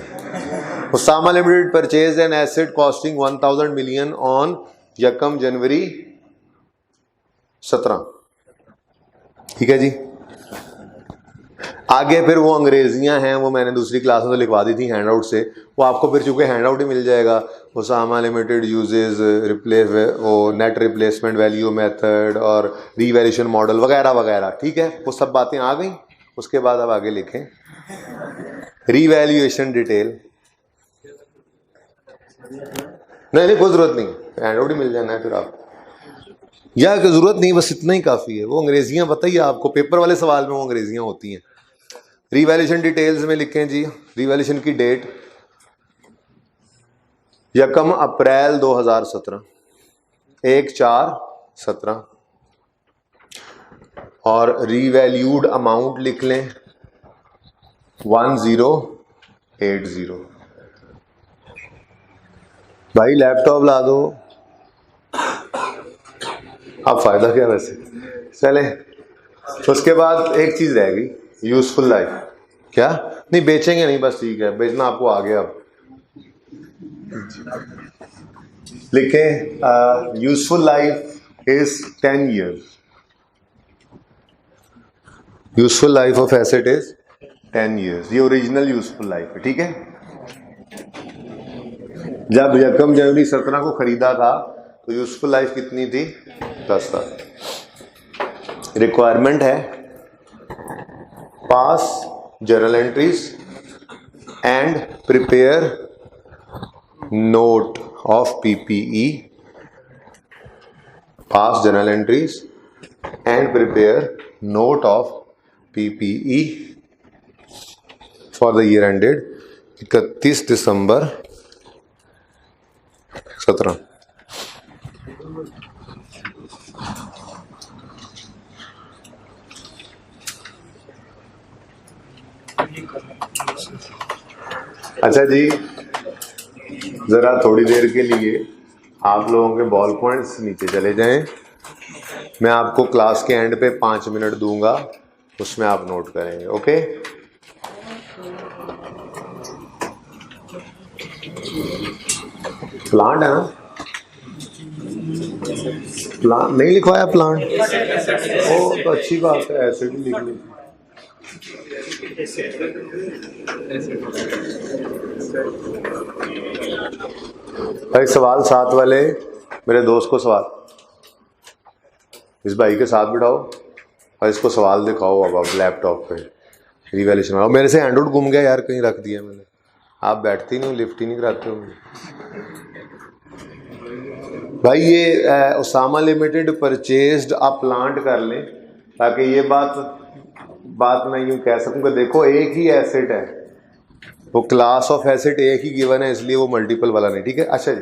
Usama limited purchase an asset costing 1000 million on 1 January 17, ठीक है जी। आगे फिर वो अंग्रेजियां हैं, वो मैंने दूसरी क्लास में तो लिखवा दी थी हैंडआउट से, वो आपको फिर चूंकि हैंडआउट ही मिल जाएगा। उसामा लिमिटेड यूजेस रिप्लेस वो नेट रिप्लेसमेंट वैल्यू मेथड और रीवैल्यूएशन मॉडल वगैरह वगैरह, ठीक है, वो सब बातें आ गई। उसके बाद अब आगे लिखें रीवैल्यूएशन डिटेल, नहीं कोई जरूरत नहीं, हैंडआउट ही मिल जाना है फिर आपको, या कोई जरूरत नहीं, बस इतना ही काफी है। वो अंग्रेजियां बताइए आपको, पेपर वाले सवाल में वो अंग्रेजियां होती हैं। रीवैल्यूएशन डिटेल्स में लिखें जी, रीवैल्यूएशन की डेट 1 अप्रैल 2017, 1/4/17, और रीवैल्यूड अमाउंट लिख लें 1080। भाई लैपटॉप ला दो, अब फायदा क्या वैसे, चले। उसके बाद एक चीज रह गई, यूजफुल लाइफ। क्या नहीं बेचेंगे, नहीं बस ठीक है, बेचना आपको आ गया। अब लिखें useful life is 10 years, useful life of asset is 10 years, ये ओरिजिनल यूजफुल लाइफ है, ठीक है। जब 1 जनवरी 17 को खरीदा था तो यूजफुल लाइफ कितनी थी? 10 साल। रिक्वायरमेंट है पास journal entries and prepare note of PPE, pass journal entries and prepare note of PPE for the year ended 31 दिसंबर 17। अच्छा जी, जरा थोड़ी देर के लिए आप लोगों के बॉल पॉइंट्स नीचे चले जाएं, मैं आपको क्लास के एंड पे 5 मिनट दूंगा, उसमें आप नोट करेंगे, ओके। प्लांट है ना, प्लांट नहीं लिखवाया, प्लांट ओ तो अच्छी बात है, एसिड लिख ली। भाई सवाल 7 वाले मेरे दोस्त को सवाल, इस भाई के साथ बिठाओ और इसको सवाल दिखाओ अब लैपटॉप पे रिवैल्यूएशन। और मेरे से हैंडआउट गुम गया यार, कहीं रख दिया मैंने, आप बैठते ही नहीं, लिफ्ट ही नहीं कराते हो। भाई ये उसामा लिमिटेड परचेज्ड आप प्लांट कर लें, ताकि ये बात मैं यूँ कह सकूँ कि देखो एक ही एसेट है, वो क्लास ऑफ एसेट एक ही गिवन है, इसलिए वो मल्टीपल वाला नहीं। ठीक है, अच्छा जी,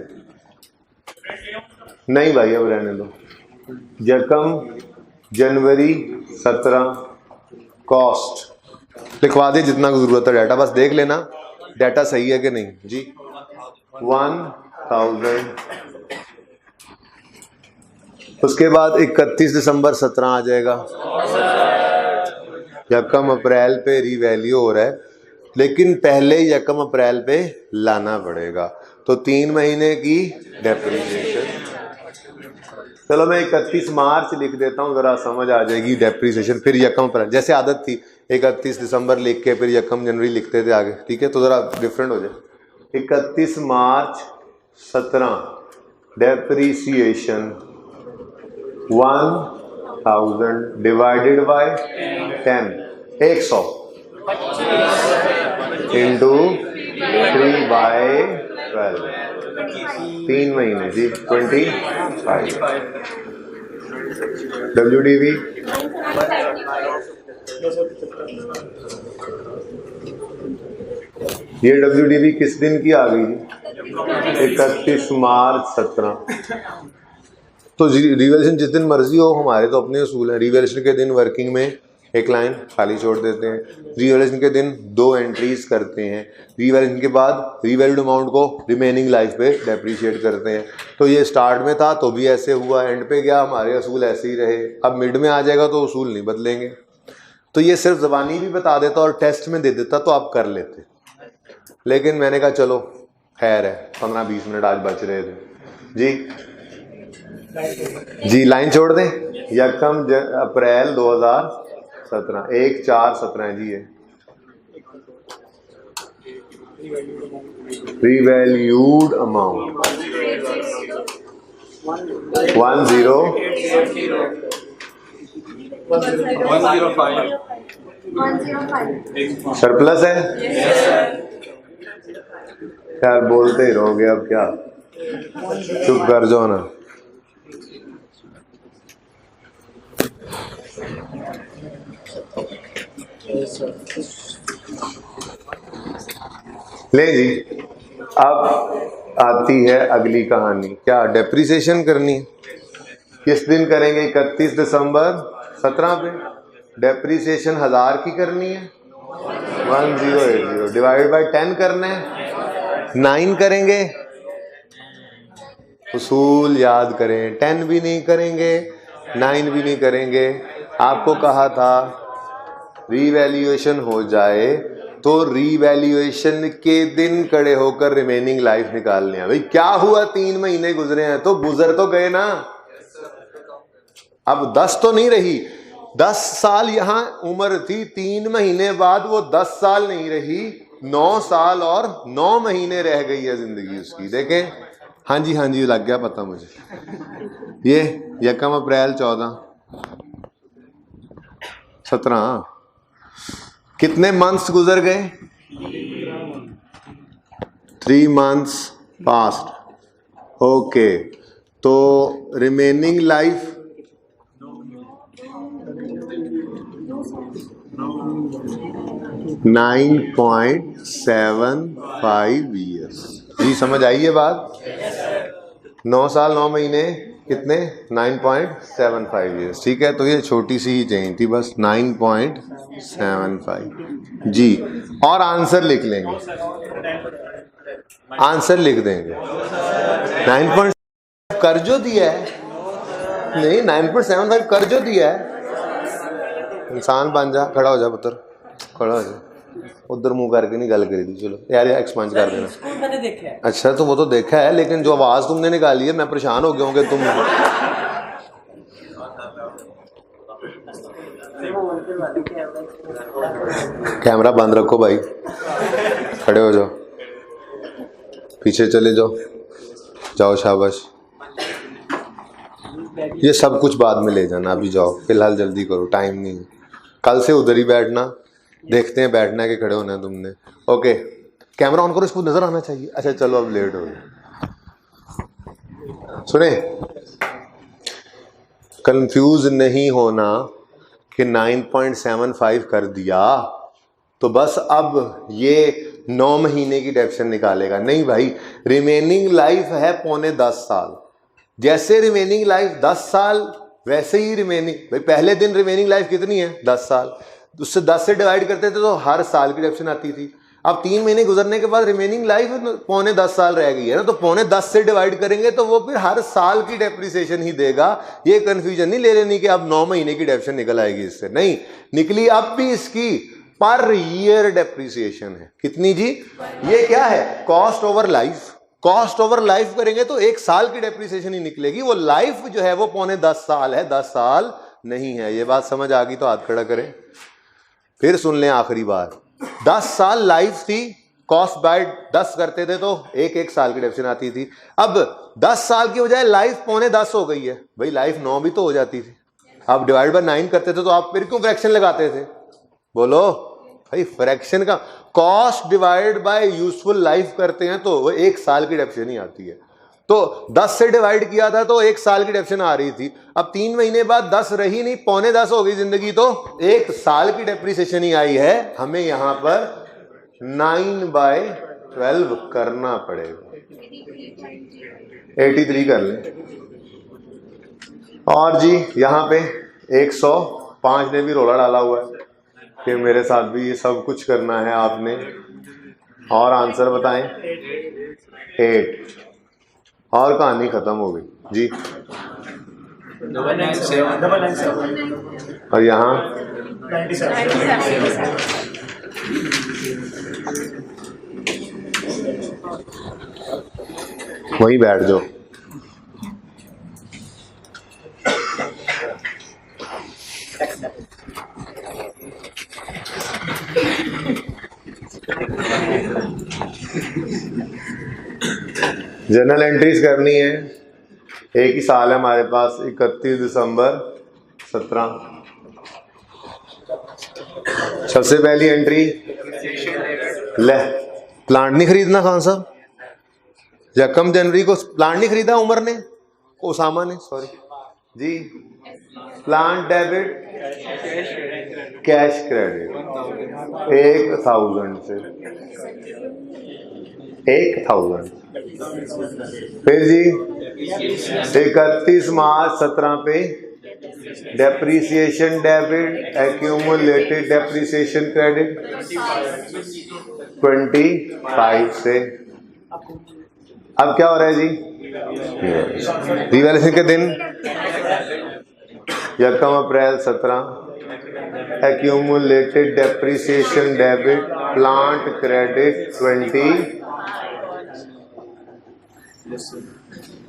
नहीं भाई अब रहने दो। यकम जनवरी 17 कॉस्ट लिखवा दे जितना की जरूरत है, डाटा बस देख लेना डाटा सही है कि नहीं जी। 1000, उसके बाद 31 दिसंबर 17 आ जाएगा। यकम अप्रैल पे रीवैल्यू हो रहा है, लेकिन पहले यकम अप्रैल पे लाना पड़ेगा, तो 3 महीने की डेप्रीसिएशन। चलो मैं 31 मार्च लिख देता हूँ, जरा समझ आ जाएगी डेप्रीसिएशन। फिर यकम अप्रैल, जैसे आदत थी 31 दिसंबर लिख के फिर यकम जनवरी लिखते थे आगे। ठीक है, तो जरा डिफरेंट हो जाए। 31 मार्च 17 डेप्रीसिएशन 1000 डिवाइडेड बाय 10, 100 इंटू 3/12, 3 महीने जी, 25। WDV ये WDV किस दिन की आ गई जी? 31 मार्च 17। तो रिवैल्यूएशन जिस दिन मर्जी हो, हमारे तो अपने असूल है। रिवैल्यूएशन के दिन वर्किंग में एक लाइन खाली छोड़ देते हैं, रिवैल्यूएशन के दिन 2 एंट्रीज करते हैं, रिवैल्यूएशन के बाद रिवैल्यूड अमाउंट को रिमेनिंग लाइफ पे डेप्रीशिएट करते हैं। तो ये स्टार्ट में था तो भी ऐसे हुआ, एंड पे गया, हमारे असूल ऐसे ही रहे। अब मिड में आ जाएगा तो असूल नहीं बदलेंगे। तो ये सिर्फ ज़बानी भी बता देता और टेस्ट में दे देता तो आप कर लेते, लेकिन मैंने कहा चलो खैर है, 15-20 मिनट आज बच रहे थे जी। लाइन छोड़ दें। यकम अप्रैल 2017, 1/4/17 जी है। रिवैल्यूड अमाउंट 105 सरप्लस है यार, बोलते ही रहोगे अब क्या, चुप कर जाओ ना। ले जी, अब आती है अगली कहानी। क्या डेप्रीसिएशन करनी है? किस दिन करेंगे? 31 दिसंबर 17 पे। डेप्रीसिएशन 1000 की करनी है, 1080 डिवाइड बाय 10 करना है, 9 करेंगे। उसूल याद करें, 10 भी नहीं करेंगे, 9 भी नहीं करेंगे। आपको कहा था रीवैल्यूएशन हो जाए तो रीवैल्यूएशन के दिन खड़े होकर रिमेनिंग लाइफ निकालनी है। भाई क्या हुआ, 3 महीने गुजरे हैं तो गुजर तो गए ना, अब 10 तो नहीं रही। 10 साल यहां उम्र थी, 3 महीने बाद वो 10 साल नहीं रही, 9 साल और 9 महीने रह गई है जिंदगी उसकी। देखें, हाँ जी लग गया पता मुझे। ये यकम अप्रैल 14/17 कितने मंथ्स गुजर गए? 3 मंथ्स पास्ट। ओके, तो रिमेनिंग लाइफ 9.75 ईयर्स जी। समझ आई ये बात? 9 साल 9 महीने कितने? 9.75 ईयर्स। ठीक है, तो ये छोटी सी ही चेंज थी बस, 9.75 जी। और आंसर लिख लेंगे, आंसर लिख देंगे। 9.75 कर जो दिया है, नहीं 9.75 कर जो दिया है। इंसान बन जा, खड़ा हो जा पुत्र, खड़ा हो जा। उधर मुंह करके नहीं गल करी थी। चलो यार एक्सपांड कर देना। मैंने देखा है। अच्छा, तो वो तो देखा है, लेकिन जो आवाज तुमने निकाली है मैं परेशान हो गया हूँ कि तुम कैमरा बंद रखो भाई, खड़े हो जाओ, पीछे चले जाओ, जाओ शाबाश। ये सब कुछ बाद में ले जाना, अभी जाओ, फिलहाल जल्दी करो, टाइम नहीं। कल से उधर ही बैठना, देखते हैं बैठना है कि खड़े होना है तुमने। ओके, कैमरा ऑन करो, इसको नजर आना चाहिए। अच्छा चलो अब लेट हो गए। सुने, कंफ्यूज नहीं होना कि 9.75 कर दिया तो बस अब ये 9 महीने की डेफिनेशन निकालेगा। नहीं भाई, रिमेनिंग लाइफ है 9.25 साल। जैसे रिमेनिंग लाइफ 10 साल वैसे ही रिमेनिंग, भाई पहले दिन रिमेनिंग लाइफ कितनी है 10 साल, उससे 10 से डिवाइड करते थे तो हर साल की डेफिनेशन आती थी। अब 3 महीने गुजरने के बाद रिमेनिंग लाइफ 9.25 साल रह गई है ना, तो 9.25 से डिवाइड करेंगे तो वो फिर हर साल की डेप्रिसिएशन ही देगा। ये कंफ्यूजन नहीं ले लेनी कि अब 9 महीने की डेफिनेशन निकल आएगी, इससे नहीं निकली। अब भी इसकी पर ईयर डेप्रिसिएशन है। कितनी जी? ये क्या है? Cost over life. Cost over life करेंगे तो 1 साल की डेप्रिसिएशन ही निकलेगी। वो लाइफ जो है वो 9.25 साल है, 10 साल नहीं है। ये बात समझ आ गई तो हाथ खड़ा करें। फिर सुन लें आखिरी बार, 10 साल लाइफ थी, कॉस्ट बाय 10 करते थे तो 1 साल की डेफिनेशन आती थी। अब 10 साल की बजाय लाइफ 9.25 हो गई है। भाई लाइफ 9 भी तो हो जाती थी। आप डिवाइड बाय 9 करते थे तो आप फिर क्यों फ्रैक्शन लगाते थे? बोलो भाई, फ्रैक्शन का cost divide by useful life करते हैं तो वो 1 साल की डेफिनेशन ही आती है। तो 10 से डिवाइड किया था तो 1 साल की डेफिनेशन आ रही थी। अब 3 महीने बाद 10 रही नहीं, 9.25 हो गई जिंदगी, तो 1 साल की डेप्रिसिएशन ही आई है। हमें यहां पर 9/12 करना पड़ेगा। 83 कर लें। और जी यहां पे 105 ने भी रोला डाला हुआ है कि मेरे साथ भी ये सब कुछ करना है आपने। और आंसर बताएं। 8 और कहानी खत्म हो गई जी। 997 और यहाँ 97 वहीं बैठ जाओ। जनरल एंट्रीज करनी है। एक ही साल है हमारे पास, 31 दिसंबर 17। सबसे पहली एंट्री, ले प्लांट नहीं खरीदना खान साहब। 1 जनवरी को प्लांट नहीं खरीदा उमर ने, ओसामा ने, सॉरी जी। प्लांट डेबिट, कैश क्रेडिट 1000 से 1000। फिर जी 31 मार्च 17 पे depreciation debit, accumulated depreciation credit 25 से। अब क्या हो रहा है जी? रिवैल्यूएशन के दिन 1 अप्रैल 17, accumulated depreciation debit, plant credit 20।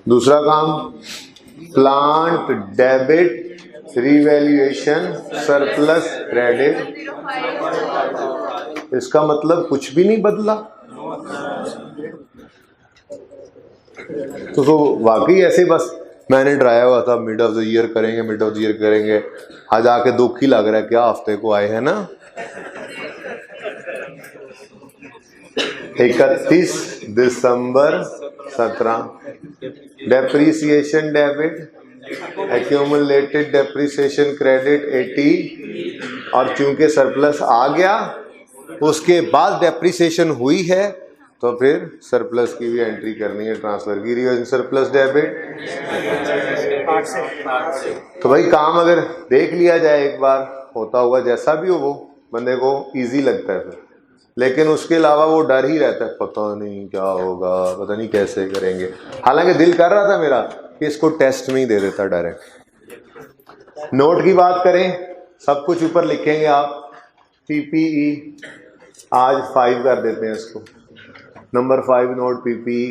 दूसरा काम, plant debit revaluation surplus credit. इसका मतलब कुछ भी नहीं बदला। तो वाकई ऐसे बस मैंने डराया हुआ था मिड ऑफ द ईयर करेंगे, मिड ऑफ द ईयर करेंगे। आज आके दुख ही लग रहा है क्या हफ्ते को आए हैं ना। 31 दिसंबर 17, depreciation debit, accumulated depreciation credit 80। और चूंकि सरप्लस आ गया, उसके बाद डेप्रीसिएशन हुई है तो फिर सरप्लस की भी एंट्री करनी है, ट्रांसफर की रिवर्जन सरप्लस डेबिट। तो भाई काम अगर देख लिया जाए एक बार, होता हुआ जैसा भी हो, वो बंदे को इजी लगता है फिर। लेकिन उसके अलावा वो डर ही रहता है, पता नहीं क्या होगा, पता नहीं कैसे करेंगे। हालांकि दिल कर रहा था मेरा कि इसको टेस्ट में ही दे देता डायरेक्ट। नोट की बात करें, सब कुछ ऊपर लिखेंगे आप। पीपीई आज 5 कर देते हैं इसको। नंबर 5 नोट पीपीई,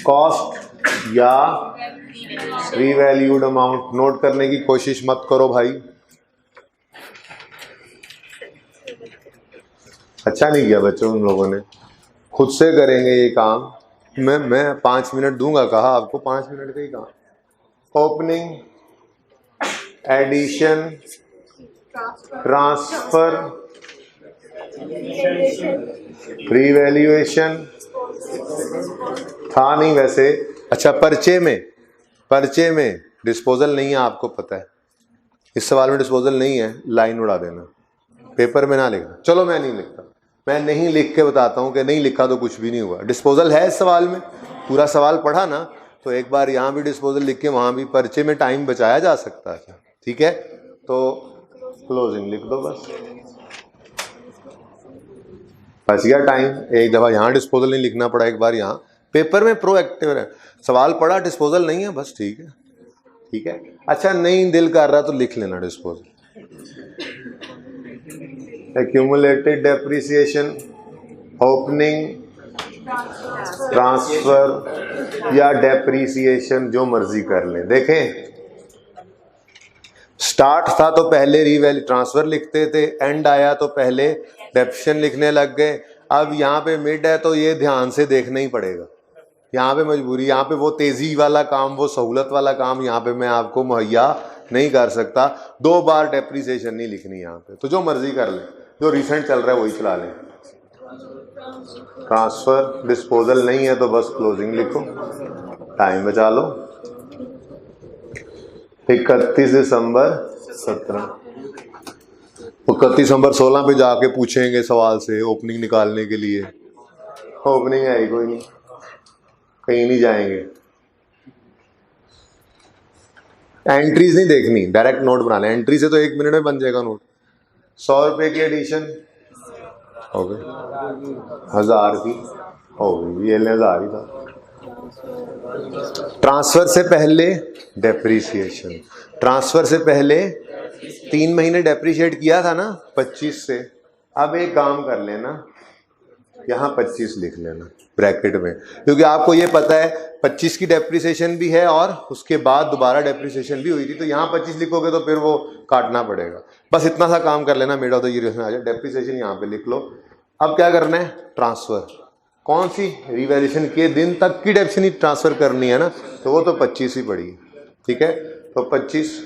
कॉस्ट या रीवैल्यूड अमाउंट नोट करने की कोशिश मत करो भाई। अच्छा नहीं किया बच्चों उन लोगों ने, खुद से करेंगे ये काम। मैं 5 मिनट दूंगा, कहा आपको 5 मिनट का ही काम। ओपनिंग, एडिशन, ट्रांसफर, रीवैल्यूएशन था नहीं वैसे, अच्छा, पर्चे में डिस्पोजल नहीं है, आपको पता है। इस सवाल में डिस्पोजल नहीं है, लाइन उड़ा देना, पेपर में ना लिखना। चलो मैं नहीं लिखता, मैं नहीं लिख के बताता हूँ कि नहीं लिखा तो कुछ भी नहीं हुआ। डिस्पोजल है इस सवाल में, पूरा सवाल पढ़ा ना, तो एक बार यहाँ भी डिस्पोजल लिख के वहाँ भी, पर्चे में टाइम बचाया जा सकता है। ठीक है, तो क्लोजिंग लिख दो बस गया टाइम। एक दफ़ा यहाँ डिस्पोजल नहीं लिखना पड़ा, एक बार यहाँ पेपर में प्रोएक्टिव रहे। सवाल पढ़ा, डिस्पोजल नहीं है, बस ठीक है, ठीक है। अच्छा, नहीं दिल कर रहा तो लिख लेना disposal. Accumulated depreciation, opening, transfer या डेप्रिसिएशन, जो मर्जी कर लें। देखें, स्टार्ट था तो पहले रीवैल्यू ट्रांसफर लिखते थे, एंड आया तो पहले डेप्रिसिएशन लिखने लग गए। अब यहाँ पे मिड है तो ये ध्यान से देखना ही पड़ेगा। यहाँ पे मजबूरी, यहाँ पे वो तेजी वाला काम, वो सहूलत वाला काम यहाँ पे मैं आपको मुहैया नहीं कर सकता। 2 बार डेप्रिसिएशन नहीं लिखनी यहाँ पे, तो जो मर्जी कर ले, जो रिसेंट चल रहा है वही चला लें। ट्रांसफर डिस्पोजल नहीं है तो बस क्लोजिंग लिखो, टाइम बचा लो। 31 दिसंबर 17, 31 दिसंबर 16 पे जाके पूछेंगे सवाल से ओपनिंग निकालने के लिए। ओपनिंग है ही कोई नहीं, कहीं नहीं जाएंगे। एंट्रीज नहीं देखनी, डायरेक्ट नोट बना लें। एंट्री से तो 1 मिनट में बन जाएगा नोट। 100 रुपए की एडिशन हो गई, 1000 की हो गई, ये 1000 ही था। ट्रांसफर से पहले डेप्रिसिएशन, ट्रांसफर से पहले 3 महीने डेप्रिशिएट किया था ना 25 से। अब एक काम कर लेना, यहाँ 25 लिख लेना ब्रैकेट में, क्योंकि आपको ये पता है 25 की डेप्रिसिएशन भी है और उसके बाद दोबारा डेप्रिसिएशन भी हुई थी, तो यहाँ 25 लिखोगे तो फिर वो काटना पड़ेगा। बस इतना सा काम कर लेना, मिड ऑफ द ईयर में आ जाए। डेप्रिसिएशन यहाँ पे लिख लो। अब क्या करना है, ट्रांसफर, कौन सी, रिवैल्यूएशन के दिन तक की डेप्रिसिएशन ही ट्रांसफर करनी है ना, तो वो तो 25 ही पड़ी है। ठीक है, तो 25,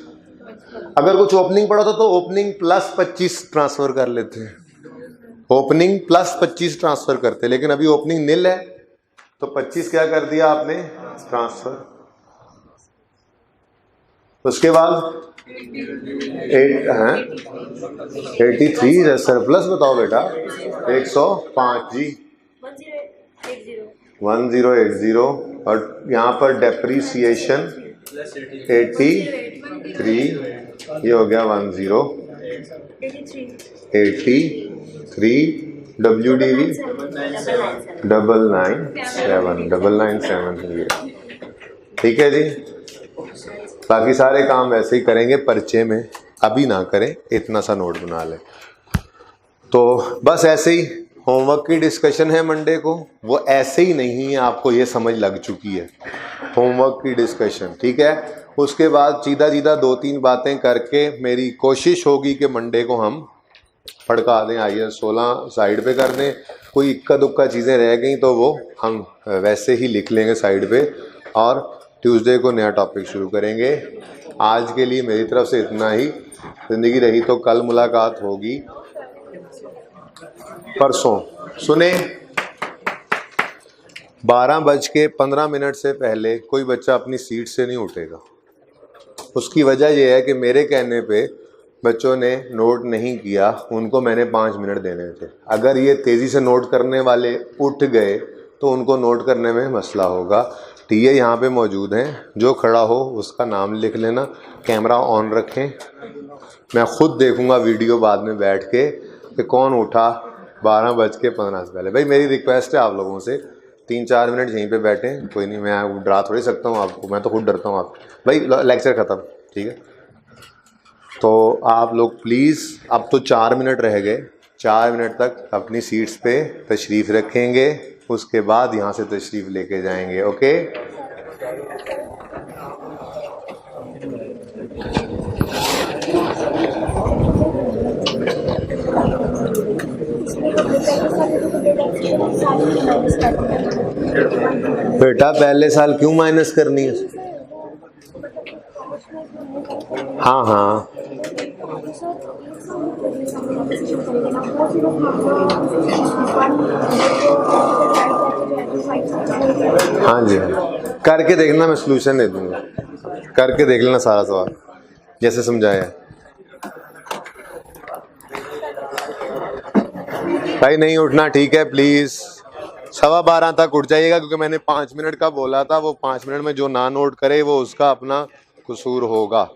अगर कुछ ओपनिंग पड़ा था तो ओपनिंग प्लस 25 ट्रांसफर कर लेते हैं, ओपनिंग प्लस 25 ट्रांसफर करते, लेकिन अभी ओपनिंग निल है तो 25 क्या कर दिया आपने, ट्रांसफर। उसके बाद 83 सरप्लस बताओ बेटा, 105 जी, 1080, और यहाँ पर डेप्रीसिएशन 83, ये हो गया 83 WDV 997 ठीक है जी। बाकी सारे काम वैसे ही करेंगे पर्चे में, अभी ना करें, इतना सा नोट बना लें। तो बस ऐसे ही होमवर्क की डिस्कशन है मंडे को, वो ऐसे ही नहीं है, आपको ये समझ लग चुकी है होमवर्क की डिस्कशन, ठीक है। उसके बाद सीधा 2-3 बातें करके मेरी कोशिश होगी कि मंडे को हम पढ़का दें, IAS 16 साइड पे कर दें। कोई इक्का दुक्का चीज़ें रह गई तो वो हम वैसे ही लिख लेंगे साइड पे, और ट्यूसडे को नया टॉपिक शुरू करेंगे। आज के लिए मेरी तरफ से इतना ही। ज़िंदगी रही तो कल मुलाकात होगी, परसों। सुने, 12:15 से पहले कोई बच्चा अपनी सीट से नहीं उठेगा। उसकी वजह यह है कि मेरे कहने पे बच्चों ने नोट नहीं किया, उनको मैंने 5 मिनट देने थे। अगर ये तेज़ी से नोट करने वाले उठ गए तो उनको नोट करने में मसला होगा। टीए यहाँ पे मौजूद हैं, जो खड़ा हो उसका नाम लिख लेना, कैमरा ऑन रखें, मैं ख़ुद देखूँगा वीडियो बाद में बैठ के कि कौन उठा 12:15 से पहले। भाई मेरी रिक्वेस्ट है आप लोगों से, 3-4 मिनट यहीं पे बैठें, कोई नहीं, मैं डरा थोड़ी सकता हूँ आपको, मैं तो खुद डरता हूँ आप। भाई लेक्चर ख़त्म, ठीक है। तो आप लोग प्लीज़, अब तो 4 मिनट रह गए, 4 मिनट तक अपनी सीट्स पे तशरीफ़ रखेंगे, उसके बाद यहाँ से तशरीफ़ लेके जाएंगे, ओके। बेटा पहले साल क्यों माइनस करनी है? हाँ हाँ हाँ जी, हाँ करके देखना, मैं सलूशन दे दूंगा, करके देख लेना सारा सवाल जैसे समझाया है। भाई नहीं उठना, ठीक है प्लीज, 12:15 तक उठ जाइएगा, क्योंकि मैंने 5 मिनट का बोला था, वो 5 मिनट में जो ना नोट करे वो उसका अपना कसूर होगा।